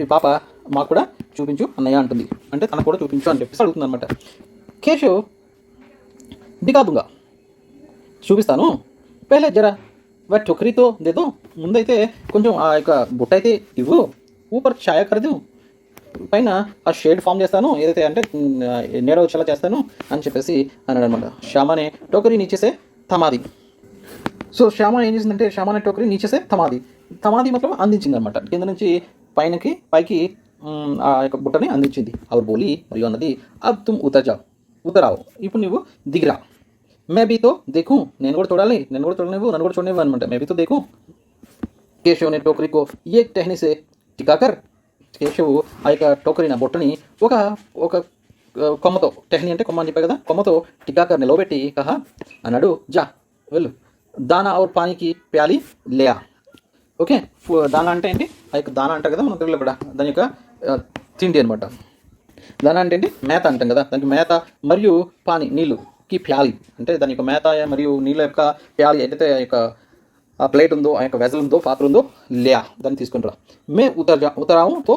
ఈ పాప మాకు కూడా చూపించు అన్నయ్య అంటుంది అంటే తనకు కూడా చూపించు అని చెప్పేసి అడుగుతుంది అనమాట కేశవ్ దిగాదుగా చూపిస్తాను పెహలే జరా వా టోకరీతో దేదో ముందైతే కొంచెం ఆ యొక్క బుట్ట అయితే ఇవ్వు ఊపర్ ఛాయ కరదు పైన ఆ షేడ్ ఫామ్ చేస్తాను ఏదైతే అంటే నేర వచ్చేలా చేస్తాను అని చెప్పేసి అన్నాడు అనమాట శ్యామనే టోకరీ నీచేసే తమాది సో శ్యామ ఏం చేసిందంటే శ్యామనే టోకరీ నీచేసే తమాది మొత్తం అందించింది అనమాట కింద నుంచి పైకి ఆ యొక్క బుట్టని అందించింది ఆవిడ బోలి మరియు అన్నది అబ్ తుమ్ ఉతరావు ఇప్పుడు నువ్వు దిగిరా मैं भी तो देखूं నేను కూడా చూడాలి నన్ను కూడా చూడనివ్వు అనమాట मैं भी तो देखूं కేశవ్ ने टोकरी को एक टहनी से टिकाकर కేశవ్ ఆ యొక్క టోకరీన బొట్టని ఒక కొమ్మతో టెహ్ని అంటే కొమ్మ అని చెప్పారు కదా కొమ్మతో టికాకర్ నిలవబెట్టి కహా అన్నాడు జా వెళ్ళు దానా ఔర్ పానీకి ప్యాలి లేయా ఓకే దానా అంటే ఏంటి ఆ యొక్క దానా అంటారు కదా మన తెలుగులో కూడా దాని యొక్క తిండి అనమాట దానా అంటే ఏంటి మేత అంటాం కదా దానికి మేత మరియు పానీ నీళ్ళు కి ప్యాలి అంటే దాని యొక్క మేత మరియు నీళ్ళ యొక్క ప్యాలి ఏదైతే ఆ యొక్క ఆ ప్లేట్ ఉందో ఆ యొక్క వెజల్ ఉందో పాత్ర ఉందో లేయా దాన్ని తీసుకుంటారా మే ఉతరావు తో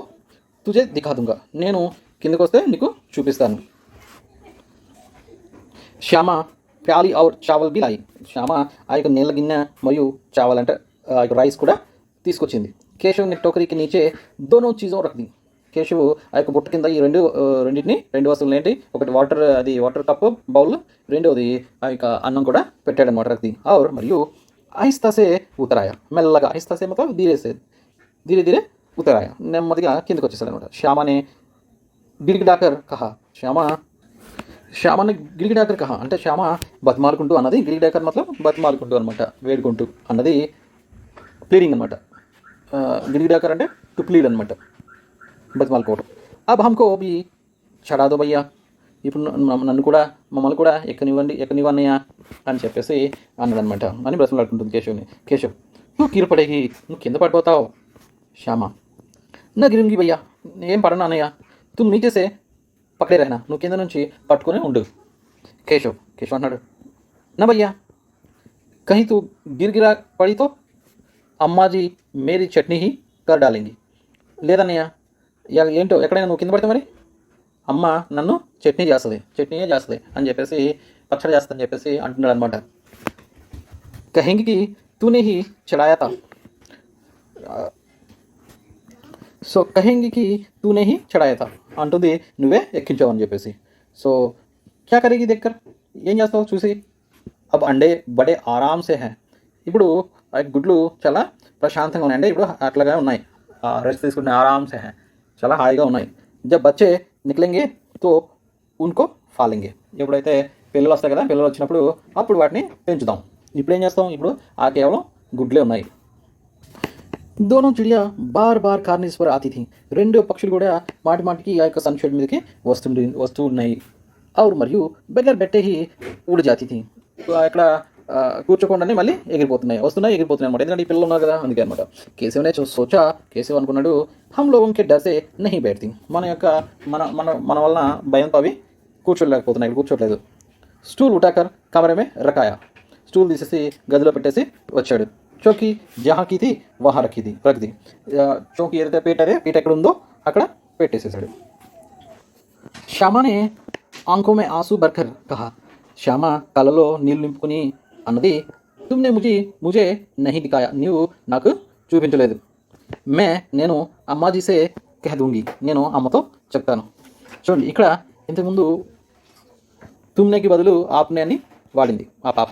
తుజే దిఖాదుంగా నేను కిందకు వస్తే నీకు చూపిస్తాను శ్యామ ప్యాలి ఔర్ చావల్ బి లాయి శ్యామ ఆ యొక్క నీళ్ళ గిన్నె మరియు చావల్ అంటే ఆ యొక్క రైస్ కూడా తీసుకొచ్చింది కేశవ్ ని టోకరీకి నీచే దోనో చీజో రఖ్ ది కేశవ్ ఆ యొక్క బుట్ట కింద ఈ రెండు వస్తువులు ఏంటి ఒకటి వాటర్ కప్పు బౌల్ రెండవది ఆ యొక్క అన్నం కూడా పెట్టాడనమాట రక్తి ఔర్ మరియు ఆహిస్తాసే ఉతరాయ మెల్లగా ఆహిస్తాసే మొత్తం ధీరే ఉతరాయ నెమ్మదిగా కిందకు వచ్చేసాడు అనమాట శ్యామనే గిడిగిడాకర్ కహా శ్యామని గిడిగిడాకర్ కహా అంటే శ్యామ బతిమాలుకుంటూ అన్నది గిడిగిడాకర్ మొత్తం బతిమాలుకుంటూ అనమాట వేడుకుంటూ అన్నది ప్లీడింగ్ అనమాట గిడిగిడాకర్ అంటే టు ప్లీడ్ అనమాట బతిమాలుకోవడం అబ్ హమ్కో బి చడాదో భయ్యా ఇప్పుడు మమ్మల్ని కూడా ఎక్కనివ్వన్నయ్యా అని చెప్పేసి అన్నదనమాట అని బ్రతిమలాడుకుంటుంది కేశవ్ నువ్వు కీరుపడేగి నువ్వు కింద పడిపోతావు శ్యామ నా గిరింగి భయ్యా ఏం పడను అన్నయ్య తుమ్ నీచేసే పక్కడే రాయినా నువ్వు కింద నుంచి పట్టుకొని ఉండు కేశవ్ అన్నాడు నా భయ్యా కहीं तू గిరిగిరా పడితో అమ్మాజీ మేరీ చట్నీ హీ కర్ డాలింగి లేదన్నయ్య ఏంటో ఎక్కడైనా నువ్వు కింద పడితే మరి అమ్మ నన్ను చట్నీయే చేస్తుంది అని చెప్పేసి పచ్చడి చేస్తుందని చెప్పేసి అంటున్నాడు అనమాట కహింగికి తూనే హీ చడాయా తా సో కహింగికి తూనే హీ చడాయా తా అంటుంది నువ్వే ఎక్కించావు అని చెప్పేసి సో క్యా కరేగి దేక్కర్ ఏం చేస్తావు చూసి అబ్ అండే బడే ఆరామ్సే హై ఇప్పుడు ఆ గుడ్లు చాలా ప్రశాంతంగా ఉన్నాయి అంటే ఇప్పుడు అట్లాగా ఉన్నాయి రెస్ట్ తీసుకుంటే ఆరామ్సే హై చాలా హాయిగా ఉన్నాయి జబ్ బచ్చే నికలేంగే తో ఉన్కో ఫాలింగే ఎప్పుడైతే పిల్లలు వస్తాయి కదా పిల్లలు వచ్చినప్పుడు అప్పుడు వాటిని పెంచుదాం ఇప్పుడు ఏం చేస్తాం ఇప్పుడు ఆ కేవలం గుడ్లే ఉన్నాయి దోనో చిడియా బార్ కార్నిస్ పర్ ఆతి థీ రెండు పక్షులు కూడా మాటికి ఆ యొక్క సన్షెడ్ మీదకి వస్తూ ఉన్నాయి ఔర్ మరియు బెగ్గర్ బెట్టే హీ ఊడి జాతి థీ అక్కడ కూర్చోకుండానే మళ్ళీ ఎగిరిపోతున్నాయి అనమాట ఎందుకంటే ఈ పిల్లలు ఉన్నారు కదా అందుకే అనమాట కేశవనే సోచా కేశవ్ అనుకున్నాడు హమ్ లోగోంకే డర్సే నహీ బైఠతీ మన వలన భయంతో అవి కూర్చోట్లేదు స్టూల్ ఉటాకర్ కమరే మే రకాయా, స్టూల్ తీసేసి గదిలో పెట్టేసి వచ్చాడు. చౌకీ జహా కీ థీ వహా రఖ్ ది, చౌకీ ఏదైతే పీట ఎక్కడ ఉందో అక్కడ పెట్టేసేసాడు. శ్యామ నే ఆంఖో మే ఆంసూ భర్కర్ కహా, శ్యామ కళ్ళలో నీళ్లు నింపుకొని అన్నది, తుమ్నే ముజే నహీ దిఖాయా, నీవు నాకు చూపించలేదు. నేను అమ్మాజీసే కహ దూంగి, నేను అమ్మతో చెప్తాను. చూడండి ఇక్కడ ఇంతకుముందు తుమ్నేకి బదులు ఆప్నే అని వాడింది ఆ పాప,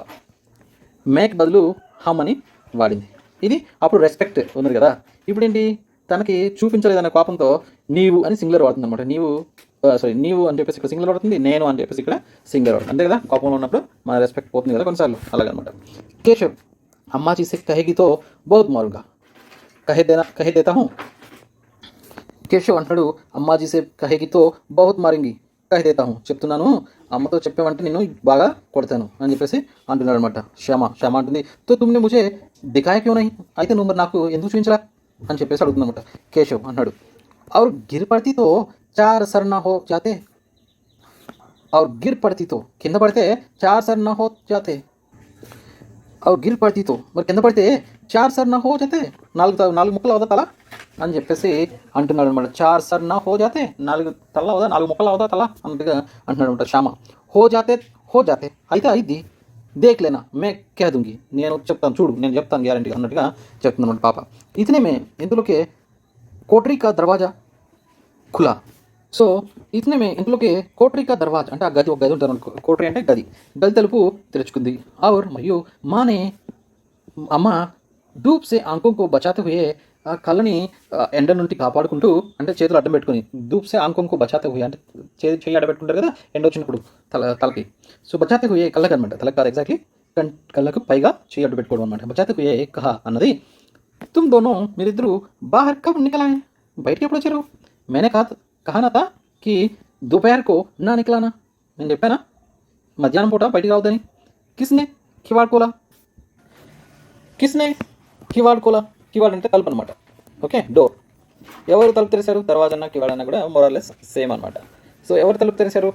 మేకి బదులు హమ్ అని వాడింది. ఇది అప్పుడు రెస్పెక్ట్ ఉన్నది కదా. ఇప్పుడు ఏంటి, తనకి చూపించలేదన్న కోపంతో నీవు అని సింగులర్ వాడుతుంది అనమాట. నీవు అని చెప్పేసి ఇక్కడ సింగులర్ వాడుతుంది, నేను అని చెప్పేసి ఇక్కడ సింగులర్ వాడుతుంది. అంతే కదా, కోపంలో ఉన్నప్పుడు మన రెస్పెక్ట్ పోతుంది కదా కొన్నిసార్లు, అలాగనమాట. కేశవ్ అమ్మాజీ సే కహేగితో బహుత్ మారుగా, కహే దేతా హూ. కేశవ్ అంటాడు, అమ్మాజీ సే కహేగితో బహుత్ మారింగి కహే దేతా హూ, చెప్తున్నాను అమ్మతో చెప్పామంటే నేను బాగా కొడతాను అని చెప్పేసి అంటున్నాడు అనమాట. శ్యామ అంటుంది, తో తుమ్నే ముझे దిఖాయా క్యూ నహీ, అయితే నువ్వు మరి నాకు ఎందుకు చూపించలా అని చెప్పేసి అడుగుతుందన్నమాట. కేశవ్ అన్నాడు, और गिर पड़ती तो 4 सर ना हो जाते, और गिर पड़ती तो కింద పడితే 4 सर ना हो जाते, और गिर पड़ती तो మరి కింద పడితే 4 सर ना हो जाते, నాలుగు ముక్కలు అవుదా తల అని చెప్పేసి అంటున్నాడు అనమాట. 4 सर ना हो जाते, 4 తల అవుదా, 4 ముక్కలు అవుదా తల అన్నట్టుగా అంటున్నాడు అనమాట. శ్యామ हो जाते అయితే అయింది, దేఖ్ లేనా మే కహ దూంగి, నేను చెప్తాను చూడు, నేను చెప్తాను గ్యారంటీ అన్నట్టుగా చెప్తున్నాడు పాప. ఇతనే మే ఇందులోకి కోటరీ కా దర్వాజా ఖులా, సో ఇతనే మే ఇందులోకి కోటరీ కా దర్వాజా అంటే ఆ గది, ఒక గది ఉంటుంది, కోటరీ అంటే గది తలుపు తెరుచుకుంది. ఆర్ మరియు మానే అమ్మ ధూప్ సే ఆంఖోं को బచాతే హుయే, ఆ కళ్ళని ఎండ నుండి కాపాడుకుంటూ, అంటే చేతులు అడ్డం పెట్టుకుని, ధూప్ సే ఆంఖోं को బచాతే హుయే అంటే చేయి అడ్డ పెట్టుకుంటారు కదా ఎండ వచ్చినప్పుడు తలకి, సో బచాతే హుయే కళ్ళకి అనమాట, తలకి కాదు ఎగ్జాక్ట్లీ కళ్ళకు పైగా చేయి అడ్డు పెట్టుకోవడం అనమాట. బచాతే హుయే కహా అన్నది, తుమ్ దోనో మీరిద్దరూ బాహర్ కబ్ నికలాయే, బయటికి ఎప్పుడు వచ్చారు. మేనే కహానా తా కి దోపహర్ కో నా నికలానా, నేను చెప్పానా మధ్యాహ్నం పూట బయటికి రావద్దని. కిస్నే కివాడ్కోలా, కివాడ్ అంటే తలుపు అనమాట. Okay, door. ఎవరు తలుపు తెరిశారు, దర్వాజా కివాడ్ అన్న కూడా మోరల్లెస్ సేమ్ అనమాట. సో ఎవరు తలుపు తెరిశారు,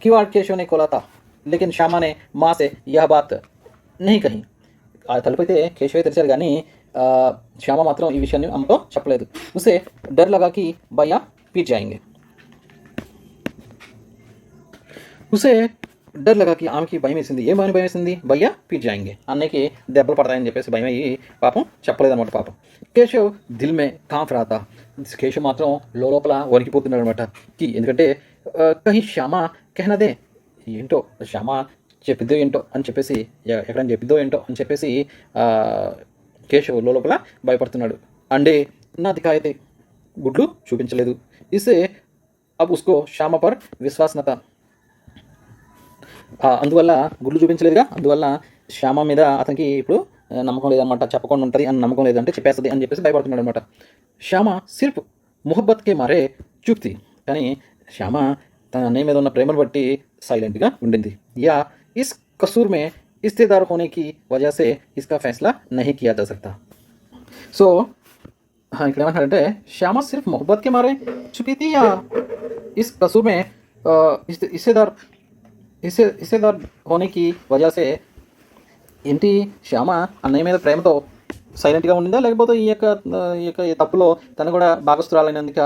కివాడ్ కేశవ్ నే కోలా తా, లేకిన్ శ్యామ నే మా సే యహ్ బాత్ నహీ కహీ, ఆ తలుపు అయితే కేశవే తెరిచారు కానీ శ్యామ మాత్రం ఈ విషయాన్ని అమ్మతో చెప్పలేదు. ఉసే డర్ లగా కి భయ్యా పీట్ జాయింగే, ఉసే డర్ లగా కి ఆమెకి భయం వేసింది. ఏం భయం వేసింది, భయ్యా పీట్ జాయింగే, అన్నయ్యకి దెబ్బలు పడతాయని చెప్పేసి భయం అయ్యి పాపం చెప్పలేదన్నమాట పాపం. కేశవ్ దిల్ మే కాంఫ్ రాతా, కేశవ్ మాత్రం లోపల వణికిపోతున్నాడు అనమాట. ఎందుకంటే కహీ శ్యామ కెహనదే, ఏంటో శ్యామ చెప్పిద్దో ఏంటో అని చెప్పేసి, ఎక్కడైనా చెప్పిద్దో ఏంటో అని చెప్పేసి కేశవ్ లోపల భయపడుతున్నాడు. అండే నా దిఖాయితే, గుడ్లు చూపించలేదు. ఇసే అబ్ ఉస్కో శ్యామ పర్ విశ్వాస్ నత, అందువల్ల గుడ్లు చూపించలేదుగా, అందువల్ల శ్యామ మీద అతనికి ఇప్పుడు నమ్మకం లేదనమాట, చెప్పకుండా ఉంటుంది అని నమ్మకం లేదంటే చెప్పేస్తుంది అని చెప్పేసి భయపడుతున్నాడు అనమాట. శ్యామ సిర్ఫ్ మొహబ్బత్కే మారే చూప్తి, కానీ శ్యామ తన అన్నయ్య మీద ఉన్న ప్రేమను బట్టి సైలెంట్గా ఉండింది. యా ఇస్ కసూర్ మే ఇస్తేదార్ హోనే కి వజా సే ఇస్కా ఫైస్లా నహీ కియా జా సక్తా. సో ఇక్కడ ఏమంటారంటే శ్యామ సిర్ఫ్ మొహబ్బత్కే మారే చుపీ థీ యా ఇస్ కసూర్ మే ఇస్సేదార్ హోనే కి వజా సే, ఏంటి శ్యామ అన్నయ్య మీద ప్రేమతో సైలెంట్గా ఉండిందా, లేకపోతే ఈ యొక్క తప్పులో తను కూడా భాగస్తురాలైనందుక.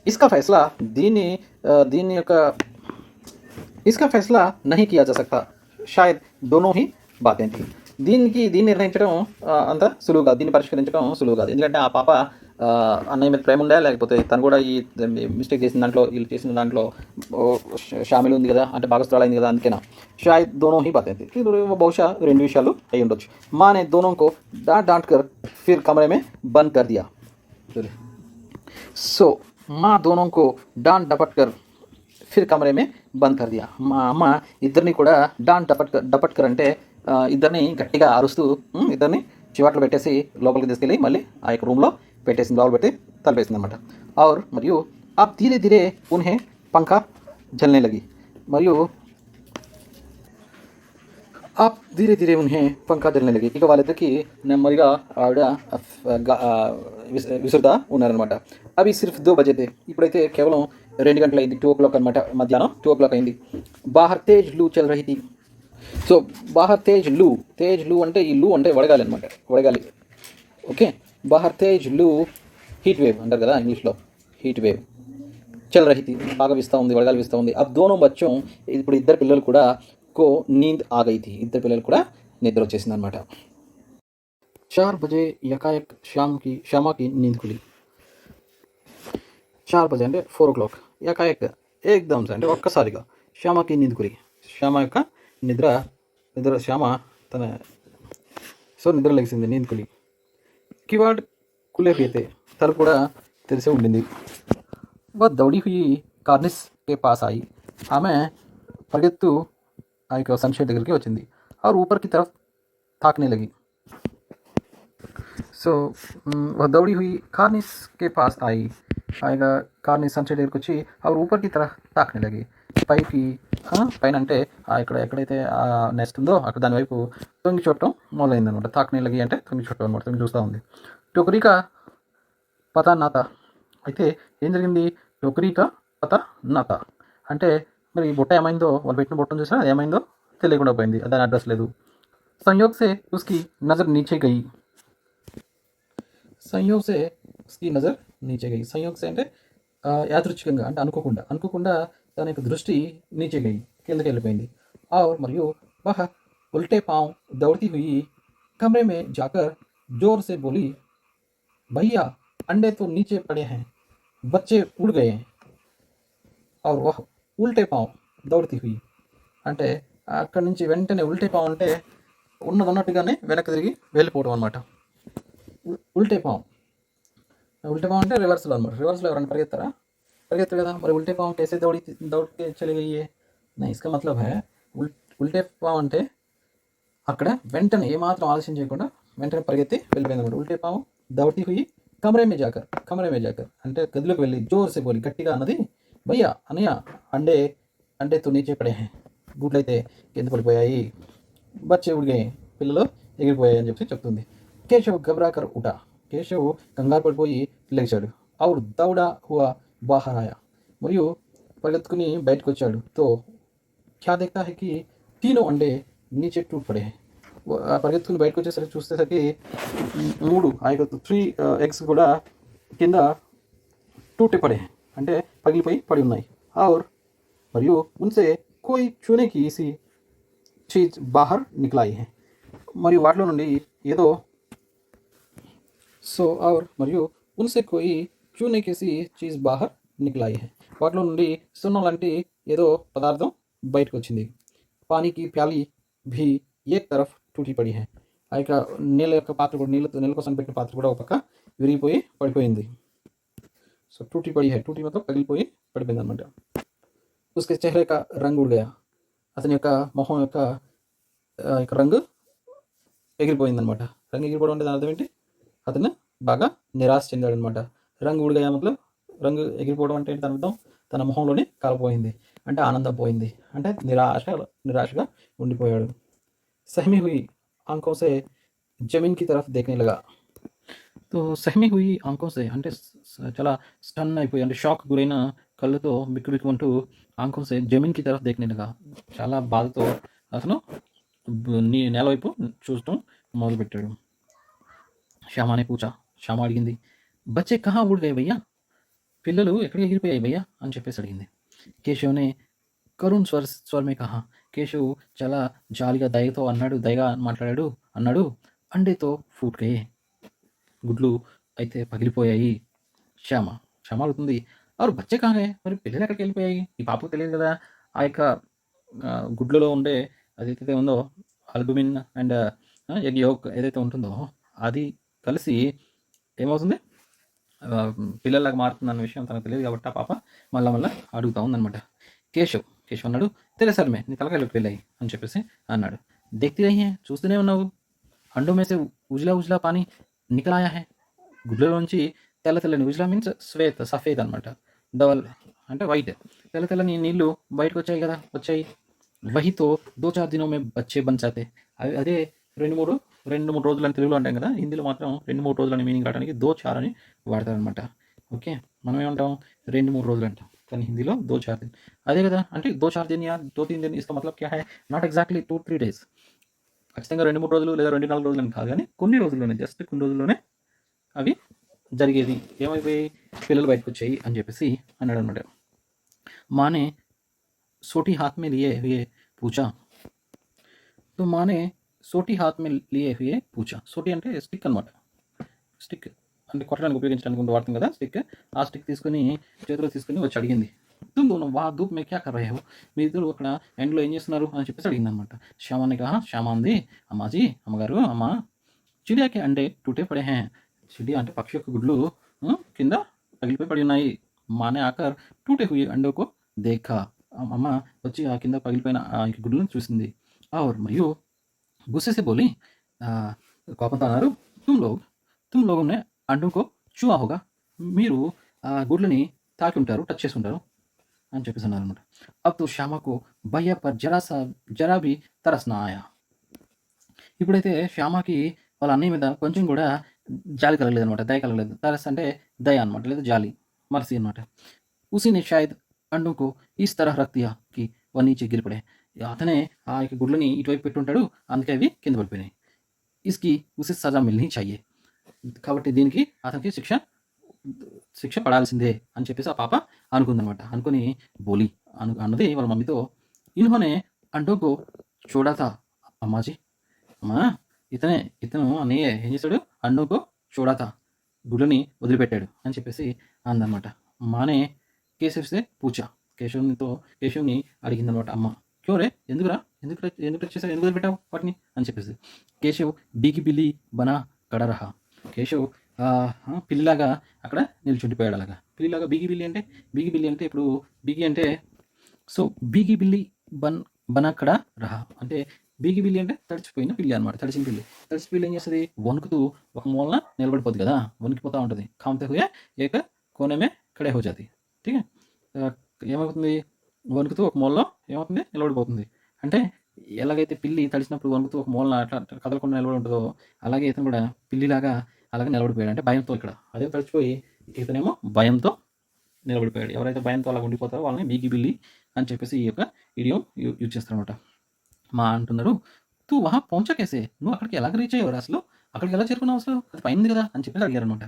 ఇస్కా ఫైస్లా దీని యొక్క ఇస్కా ఫైస్లా నహీ కియా జా సక్తా, షాయద్ దోనో హీ బాతేం థీ. దీన్ని నిర్ణయించడం అంత సులువు కాదు, దీన్ని పరిష్కరించడం సులువు కాదు. ఎందుకంటే ఆ పాప అన్నయ్య మీద ప్రేమ ఉందా, లేకపోతే తను కూడా ఈ మిస్టేక్ చేసిన దాంట్లో, వీళ్ళు చేసిన దాంట్లో షామిల్ ఉంది కదా, అంటే భాగస్థురాలైంది కదా, అందుకేనా. షాయద్ దోనో హీ బాతేం థీ, బహుశా రెండు విషయాలు అయి ఉండొచ్చు. మానే దోనో కో डांट कर फिर कमरे में बंद कर दिया. సో మా దోనో కో डांट डपट कर फिर कमरे में बंद कर दिया. మా అమ్మ ఇద్దరిని కూడా డపట్ కర్ అంటే ఇద్దరిని గట్టిగా అరుస్తూ ఇద్దరిని చివాట్లు పెట్టేసి లోపలికి తీసుకెళ్ళి మళ్ళీ ఆ యొక్క రూమ్లో పెట్టేసింది, లోపల పెట్టి తలపేసింది అనమాట. और మరియు अब धीरे धीरे उन्हें पंखा झलने लगी, మరియు आप धीरे धीरे उन्हें पंखा जलने लगी, ఇక వాళ్ళిద్దరికి నెమ్మదిగా ఆవిడ విసురుతా ఉన్నారనమాట. అవి సిర్ఫ్ 2 బజే थे, ఇప్పుడైతే కేవలం 2 గంటలు అయింది, 2 o'clock అనమాట, మధ్యాహ్నం 2 o'clock అయింది. బాహర్ తేజ్ లూ చల్ రహీ థీ. సో బాహర్ తేజ్ లూ అంటే ఈ లూ అంటే వడగాలి అనమాట, వడగాలి. ఓకే, బాహర్ తేజ్ లూ హీట్ వేవ్ అంటారు కదా ఇంగ్లీష్లో, హీట్ వేవ్ చల్ రహీ థీ, బాగా వీస్తూ ఉంది, వడగాలి వీస్తూ ఉంది. అబ్ దోనో బచ్చోं, ఇప్పుడు ఇద్దరు పిల్లలు కూడా కో నీంద్ ఆ గయి థీ, ఇద్దరు పిల్లలు కూడా నిద్ర వచ్చేసింది అనమాట. 4 बजे यकायक श्यामा की नींद खुली. 4 बजे అంటే 4 o'clock, యకాయక్ ఏకదమ్ से అంటే ఒక్కసారిగా, శ్యామకి నీంద్ కులి, శ్యామ యొక్క శ్యామ తన నిద్ర లెగిసింది, నీంద్ కులి. కివాడ్ కులే పేతే, తలుపు కూడా తెరిసే ఉండింది. వह दौड़ी हुई కార్నిస్ के पास आई, ఆమె పరిగెత్తు ఆ యొక్క సన్షేడ్ దగ్గరికి వచ్చింది. और ऊपर की तरफ ताकने लगी. సో वह दौड़ी हुई కార్నిస్ के पास आई, ఆయిగా కార్నిస్ సన్షేడ్ దగ్గరికి వచ్చి और ऊपर की तरफ ताकने लगी, పైకి పైన అంటే ఇక్కడ ఎక్కడైతే ఆ నెస్ట్ ఉందో అక్కడ దాని వైపు తొంగి చూడటం మొదలైంది అనమాట. తాకనే లగి అంటే తొంగి చూడటం అనమాట, తొంగి చూస్తూ ఉంది. టోకరీకా పతా నాత, అయితే ఏం జరిగింది, టోకరీకా పతా నాత అంటే మరి ఈ బుట్ట ఏమైందో, వాళ్ళు పెట్టిన బుట్టను చూసినా అది ఏమైందో తెలియకుండా పోయింది, దాని అడ్రస్ లేదు. సంయోగ్ సే ఉస్కి నజర్ నీచే గయి, సంయోగ్ సే ఉస్కి నజర్ నీచే గయి. సంయోగ్ సే అంటే యాదృచ్ఛికంగా అంటే అనుకోకుండా తన యొక్క దృష్టి నీచే గయి, కిందకి వెళ్ళిపోయింది. और మరియు वह उल्टे पांव दौड़ती हुई कमरे में जाकर जोर से बोली, भैया अंडे तो नीचे पड़े हैं, बच्चे उड़ गए हैं. और वह उल्टे पांव दौड़ती हुई అంటే అక్కడి నుంచి వెంటనే ఉల్టే పావు అంటే ఉన్నట్టుగానే వెనక్కి తిరిగి వెళ్ళిపోవడం అనమాట. ఉల్టే పావు అంటే రివర్స్లో అనమాట. రివర్స్లో ఎవరైనా పరిగెత్తారు కదా, మరి ఉల్టే పావు कैसे दौड़ के चली गई है. नहीं, इसका मतलब है ఉల్టే పావు అంటే అక్కడ వెంటనే ఏమాత్రం ఆలస్యం చేయకుండా వెంటనే పరిగెత్తి వెళ్ళిపోయింది అనమాట. ఉల్టే పావు దౌడతీ హుయి కమరే మే జాకర్ అంటే గదిలోకి వెళ్ళి జోర్సే బోలి, గట్టిగా అన్నది, భయ్యా అన్నయ్య అండే తో నీచే పడే హై, గుడ్లైతే కింద పడిపోయాయి, బచ్చే ఉడిగాయి, పిల్లలు ఎగిరిపోయాయి అని చెప్తుంది. కేశవ్ గబరాకర్ ఉఠా, కేశవ్ కంగారు పడిపోయి లేచాడు. ఔర్ దౌడా హువా బాహర్ ఆయా, మరియు పరిగెత్తుకుని బయటకు వచ్చాడు. తో క్యా దేఖతా హై కి తీనో అండే నీచే టూట్ పడే హై, పరిగెత్తుకుని బయటకు వచ్చేసరికి చూసేసరికి 3 ఆ యొక్క 3 eggs కూడా కింద టూటే పడే అంటే పగిలిపోయి పడి ఉన్నాయి. ఔర్ మరియు ఉన్సే కోయి చూనే కి సి చీజ్ బాహర్ నికలాయి హై, మరియు వాటిలో నుండి ఏదో మరియు ఉన్సే కోయి చూనే కి సి చీజ్ బాహర్ నికలాయి హై, వాటిలో నుండి సున్నం లాంటి ఏదో పదార్థం బయటకు వచ్చింది. పానీకి ప్యాలి భీ ఏక్ తరఫ్ టూటీ పడి హై, ఆ యొక్క నీళ్ళ యొక్క పాత్ర కూడా, నీళ్ళ కోసం పెట్టిన పాత్ర కూడా ఒక పక్క విరిగిపోయి పడిపోయింది. సో టూటీ పడి హై, టూటీ మొత్తం పగిలిపోయి పడిపోయింది అనమాట. ఉస్కే చెహరే కా రంగు ఉడ్ గయా, అతని యొక్క మొహం యొక్క రంగు ఎగిరిపోయింది అనమాట. రంగు ఎగిరిపోవడం అంటే దాని అర్థం ఏంటి, అతను బాగా నిరాశ చెందాడు అనమాట. రంగు ఉడ్ గయా మతలబ్, రంగు ఎగిరిపోవడం అంటే ఏంటి, దాని అర్థం తన మొహంలోనే కాలిపోయింది అంటే ఆనందం పోయింది, అంటే నిరాశగా ఉండిపోయాడు. सहमी हुई आंखों से जमीन की तरफ देखने लगा. तो सहमी हुई आंखों से అంటే చాలా స్టన్ అయిపోయి అంటే షాక్ గురైన కళ్ళతో బిక్కుబిక్కుమంటూ ఆంఖోं से జమీన్ కి तरफ देखने लगा, చాలా బాధతో అతను నేల వైపు చూడటం మొదలుపెట్టాడు. శ్యామానే పూచా, శ్యామ అడిగింది, బచ్చే కహా ఉడ్ గయే భయ్యా, పిల్లలు ఎక్కడికి ఎగిరిపోయాయి భయ్యా అని చెప్పేసి అడిగింది. కేశవ్నే కరుణ్ స్వర్ మే కహా, కేశవ్ చాలా జాలిగా దయగా మాట్లాడాడు, అన్నాడు, అండేతో ఫూట్ గయే, గుడ్లు అయితే పగిలిపోయాయి. శ్యామ అడుగుతుంది, ఆరు బచ్చే కానే, మరి పిల్లలు ఎక్కడికి వెళ్ళిపోయాయి, ఈ పాపకు తెలియదు కదా ఆ యొక్క గుడ్లలో ఉండే అదైతే ఉందో ఆల్బుమిన్ అండ్ ఎగ్ యోక్ ఏదైతే ఉంటుందో అది కలిసి ఏమవుతుంది, పిల్లలకు మారుతుంది అన్న విషయం తనకు తెలియదు కాబట్టి ఆ పాప మళ్ళా అడుగుతూ ఉందన్నమాట. కేశవ్ అన్నాడు, తెలసరిమే నీ తలకాయలోకి వెళ్ళాయి అని చెప్పేసి అన్నాడు. దేఖ్తీ రహీ హై, చూస్తూనే ఉన్నావు, అండో మేసే ఉజ్లా పానీ నికలాయా హై, గుడ్లలోంచి తెల్లని, ఉజ్లా మీన్స్ సఫేద్ అనమాట, డబల్ అంటే వైట్, తెల్లని నీళ్లు బయటకు వచ్చాయి. వహితో 2-4 దినో మే బచ్చే బన్ జాతే, అదే 2-3 రోజులు అని తెలుగులో అంటాం కదా, హిందీలో మాత్రం 2-3 రోజులు అని మీనింగ్ రావడానికి 2-4 అని వాడతారనమాట. ఓకే, మనం ఏమంటాం 2-3 రోజులు అంటాం. కానీ హిందీలో 2-4 दिन అదే కదా. అంటే 2-4 दिन या 2-3 दिन इसका मतलब क्या है? Not exactly 2-3 days. ఖచ్చితంగా 2-3 రోజులు లేదా 2-4 రోజులని కాదు గానీ కొన్ని రోజుల్లోనే, జస్ట్ కొన్ని రోజుల్లోనే అవి జరిగేది. ఏమైపోయాయి? పిల్లలు బయటకొచ్చాయి అని చెప్పేసి అన్నాడనమాట. माँ ने सोटी हाथ में लिए हुए पूछा. तो माँ ने సోటీ హాత్ में लिए हुए पूछा. సోటీ అంటే స్టిక్ అనమాట. స్టిక్ అంటే కొట్టడానికి ఉపయోగించడానికి ముందు వాడుతుంది కదా స్టిక్. ఆ స్టిక్ తీసుకొని చేతిలో తీసుకొని వచ్చి అడిగింది. తుమ్ దోనో వహా ధూప్ మే క్యా కర్ రహే హో? మీ ఇద్దరు అక్కడ ఎండ్లో ఏం చేస్తున్నారు అని చెప్పేసి అడిగింది అనమాట. శ్యామాని కహా, శ్యామ అంది, అమ్మాజీ అమ్మగారు, అమ్మ చిడియాకి అండే టూటే పడే హే. చిడియా అంటే పక్షి యొక్క గుడ్లు కింద పగిలిపోయి పడి ఉన్నాయి. మానే ఆకర్ టూటే హుయి అండోకో దేఖా. అమ్మ వచ్చి ఆ కింద పగిలిపోయిన ఆ గుడ్లను చూసింది. ఆర్ మరియు गुस्से से बोली, కోపంతో అన్నారు, తుమ్ లోగోనే అండుకో చువా హోగా. మీరు ఆ గుడ్లని తాకి ఉంటారు, టచ్ చేసి ఉంటారు అని చెప్పేసి అన్నారు అనమాట. అబ్ తో శ్యామకు భయ్యా పర్ జరా భీ తరస్ నా ఆయా. ఇప్పుడైతే శ్యామకి వాళ్ళ అన్నయ్య మీద కొంచెం కూడా జాలి కలగలేదు అనమాట, దయ కలగలేదు. తరస్ అంటే దయ అనమాట, లేదా జాలి, మర్సీ అనమాట. ఉసీనే షాయద్ అండుకో ఈస్ తరహ్ రఖ్ దియా కి వह नीचे गिर पड़े. అతనే ఆ యొక్క గుడ్లని ఇటువైపు పెట్టుంటాడు, అందుకే అవి కింద పడిపోయినాయి. ఇస్కి ఉసి సజా మిల్ని చాయే. కాబట్టి దీనికి అతనికి శిక్ష పడాల్సిందే అని చెప్పేసి ఆ పాప అనుకుందనమాట. అనుకుని బోలి అన్నది వాళ్ళ మమ్మీతో, ఇన్హోనే అండోకో చూడాతా అమ్మాజీ. అమ్మా ఇతను అన్నయ్య ఏం చేశాడు? అండోకో చూడాతా, గుడ్లని వదిలిపెట్టాడు అని చెప్పేసి అందనమాట. మానే కేశవ్సే పూచా. కేశవ్ని అడిగిందనమాట అమ్మ. క్యోరే ఎందుకురా, ఎందుకు వచ్చేసావు, ఎందుకు వదిలిపెట్టావు వాటిని అని చెప్పేసి. కేశవ్ బీగి బిల్లి బనా కడరహా. కేశవ్ పిల్లిలాగా అక్కడ నిల్చుండిపోయాడు. అలాగా పిల్లిలాగా బీగి బిల్లి అంటే ఇప్పుడు బీగి అంటే సో బీగి బిల్లి బనా కడ రహా అంటే బీగి బిల్లి అంటే తడిచిపోయిన పిల్లి అనమాట. తడిచిన పిల్లి ఏం చేస్తుంది? వణుకుతూ ఒక మూలన నిలబడిపోద్ది కదా, వణికిపోతూ ఉంటుంది. కామతే హుయే ఏక కోనమే కడే హో జాతి. ఠీక్. ఏమవుతుంది? వణుకుతూ ఒక మూలలో ఏమవుతుంది? నిలబడిపోతుంది. అంటే ఎలాగైతే పిల్లి తడిచినప్పుడు వణుకుతూ ఒక మూలన అట్లా కదలకుండా నిలబడి ఉంటుందో, అలాగే ఇతను కూడా పిల్లిలాగా అలాగే నిలబడిపోయాడు. అంటే భయంతో ఇక్కడ అదే తడిచిపోయి, ఇతనేమో భయంతో నిలబడిపోయాడు. ఎవరైతే భయంతో అలా ఉండిపోతారో వాళ్ళని బీగి బిల్లి అని చెప్పేసి ఈ యొక్క ఇడియం యూజ్ చేస్తారనమాట. మా అంటున్నారు, తూ వహా పౌంచా కేసే, నువ్వు అక్కడికి ఎలా రీచ్ అయ్యావు అసలు, అక్కడికి ఎలా చేరుకున్నావు అసలు, అది పైంది కదా అని చెప్పేసి అడిగారు అనమాట.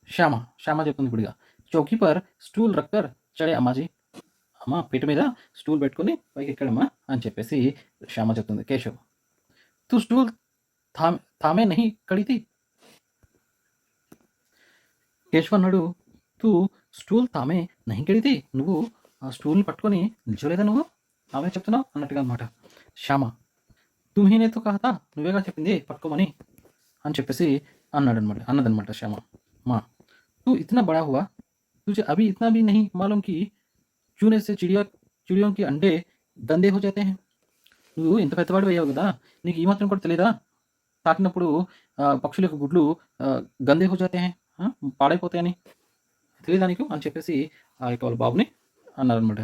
శ్యామ చెప్తుంది ఇప్పుడుగా, చౌకీ పర్ స్టూల్ రక్కర్ చడే అమ్మాజీ. అమ్మ పీట మీద స్టూల్ పెట్టుకుని పైకి ఎక్కడమ్మా అని చెప్పేసి శ్యామ చెప్తుంది. కేశవ్, తూ స్టూల్ థామే నహి కడితి. కేశవ్ అన్నాడు, తూ స్టూల్ తామే నహి కడితి, నువ్వు ఆ స్టూల్ని పట్టుకొని నిల్చోలేదా, నువ్వు ఆమె చెప్తున్నావు అన్నట్టుగా అనమాట. శ్యామ, తుమ్హీనేతో కాదా, నువ్వేగా చెప్పింది పట్టుకోమని అని చెప్పేసి అన్నదనమాట శ్యామ. మా तू इतना बड़ा हुआ, तुझे अभी इतना भी नहीं मालूम कि चूने से चिड़ियों के अंडे गंदे हो जाते हैं. నువ్వు ఇంత పెద్దవాడు అయ్యావు కదా, నీకు ఈ మాత్రం కూడా తెలియదా? తాకినప్పుడు పక్షుల యొక్క గుడ్లు గందే హో జాతే హై, పాడైపోతాయని తెలియదా నీకు అని చెప్పేసి ఆ యొక్క వాళ్ళ బాబుని అన్నారనమాట.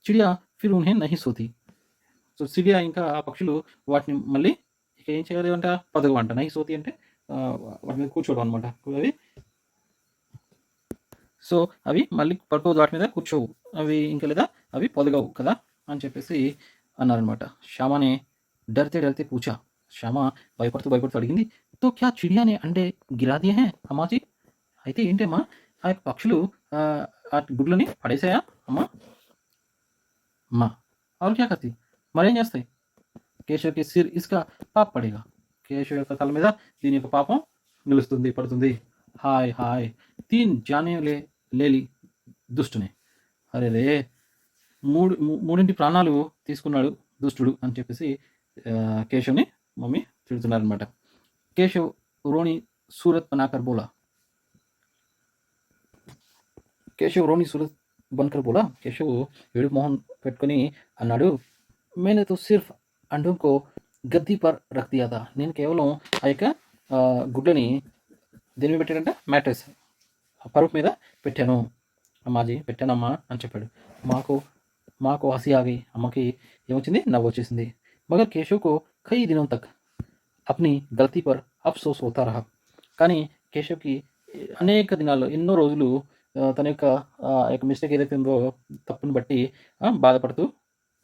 చిడియా ఫిర్ ఉన్హే నహి సోతి. సో చిడియా ఇంకా ఆ పక్షులు వాటిని మళ్ళీ ఇక ఏం చేయాలి అంట, పదగవంట. నహి సోతి అంటే వాటి మీద కూర్చోవడం అనమాట. అవి సో అవి మళ్ళీ పడుకోవద్దు, వాటి మీద కూర్చోవు, అవి ఇంకా లేదా అవి పొదగవు కదా అని చెప్పేసి అన్నారనమాట. శ్యామనే డర్తే డర్తే పూచా. శ్యామ భయపడుతూ అడిగింది, తో క్యా చిడియానే అండే గిరా దియే హై అమ్మాజీ. అయితే ఏంటమ్మా, ఆ యొక్క పక్షులు ఆ గుడ్లని పడేసాయా అమ్మా? అమ్మా ఆరు క్యా కర్తీ, మరేం చేస్తాయి? కేశవ్ కి సిర్ ఇస్కా పాప పడేగా. కేశవ్ యొక్క తల మీద దీని యొక్క పాపం నిలుస్తుంది, పడుతుంది. హాయ్ హాయ్ తీన్ జానే లేలి దుష్టునే. అరే రే, మూడింటి ప్రాణాలు తీసుకున్నాడు దుష్టుడు అని చెప్పేసి కేశవ్ని మమ్మీ తిడుతున్నారనమాట. కేశవ్ రోణి సూరత్ బనాకర్ బోలా. కేశవ్ రోణి సూరత్ బన్కర్ బోలా. కేశవ్ ఏడుపు మొహం పెట్టుకొని అన్నాడు, మేనే తో సిర్ఫ్ అండుకో గద్దీ పర్ రఖ్ దియా థా. నేను కేవలం ఆ యొక్క గుడ్లని దేని మీద పెట్టాడంటే మ్యాట్రెస్ పరుపు మీద పెట్టాను అమ్మాజీ, పెట్టానమ్మా అని చెప్పాడు. మాకు హసి ఆగి, అమ్మకి ఏమొచ్చింది, నవ్వు వచ్చేసింది. మగర్ కేశవ్కు కై దినం తక్ అప్ని గల్తీ పర్ అఫ్సోస్ హోతా రహా. కానీ కేశవ్కి అనేక దినాల్లో, ఎన్నో రోజులు తన యొక్క యొక్క మిస్టేక్ ఏదైతే ఉందో తప్పుని బట్టి బాధపడుతూ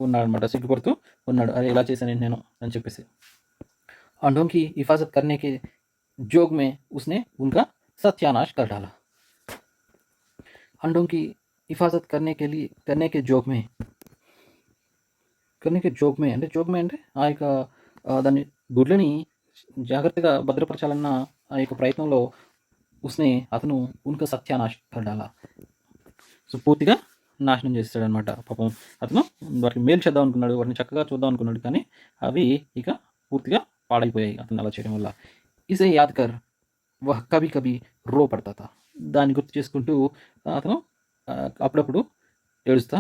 ఉన్నాడనమాట, సిగ్గుపడుతూ ఉన్నాడు. అరే ఇలా చేశాను నేను అని చెప్పేసి. अंडों की हिफाजत करने के जोग में उसने उनका सत्यानाश कर डाला। अंडों की हिफाजत करने के జోగ్ మే అంటే ఆ యొక్క దాన్ని గుడ్లని జాగ్రత్తగా భద్రపరచాలన్న ఆ యొక్క ప్రయత్నంలో అతను ఉన్క సత్యానాశ్ కర్ సో పూర్తిగా నాశనం చేస్తాడనమాట. పాపం అతను వాటికి మేలు చేద్దాం అనుకున్నాడు, వాటిని చక్కగా చూద్దాం అనుకున్నాడు, కానీ అవి ఇక పూర్తిగా పాడైపోయాయి అతను అలా చేయడం వల్ల. ఇసే యాద్కర్ వహ్ కభీ కభీ రో పడతా, దాన్ని గుర్తు చేసుకుంటూ అతను అప్పుడప్పుడు ఏడుస్తూ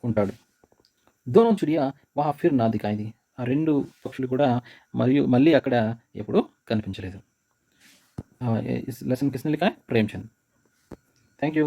ఉంటాడు. దోనో చిడియా వహా ఫిర్ నా దిఖాయి ది, ఆ రెండు పక్షులు కూడా మళ్ళీ అక్కడ ఎప్పుడూ కనిపించలేదు. ఇస్ లెసన్ కిస్నే లిఖా హై? ప్రేమ్చంద్. Thank you.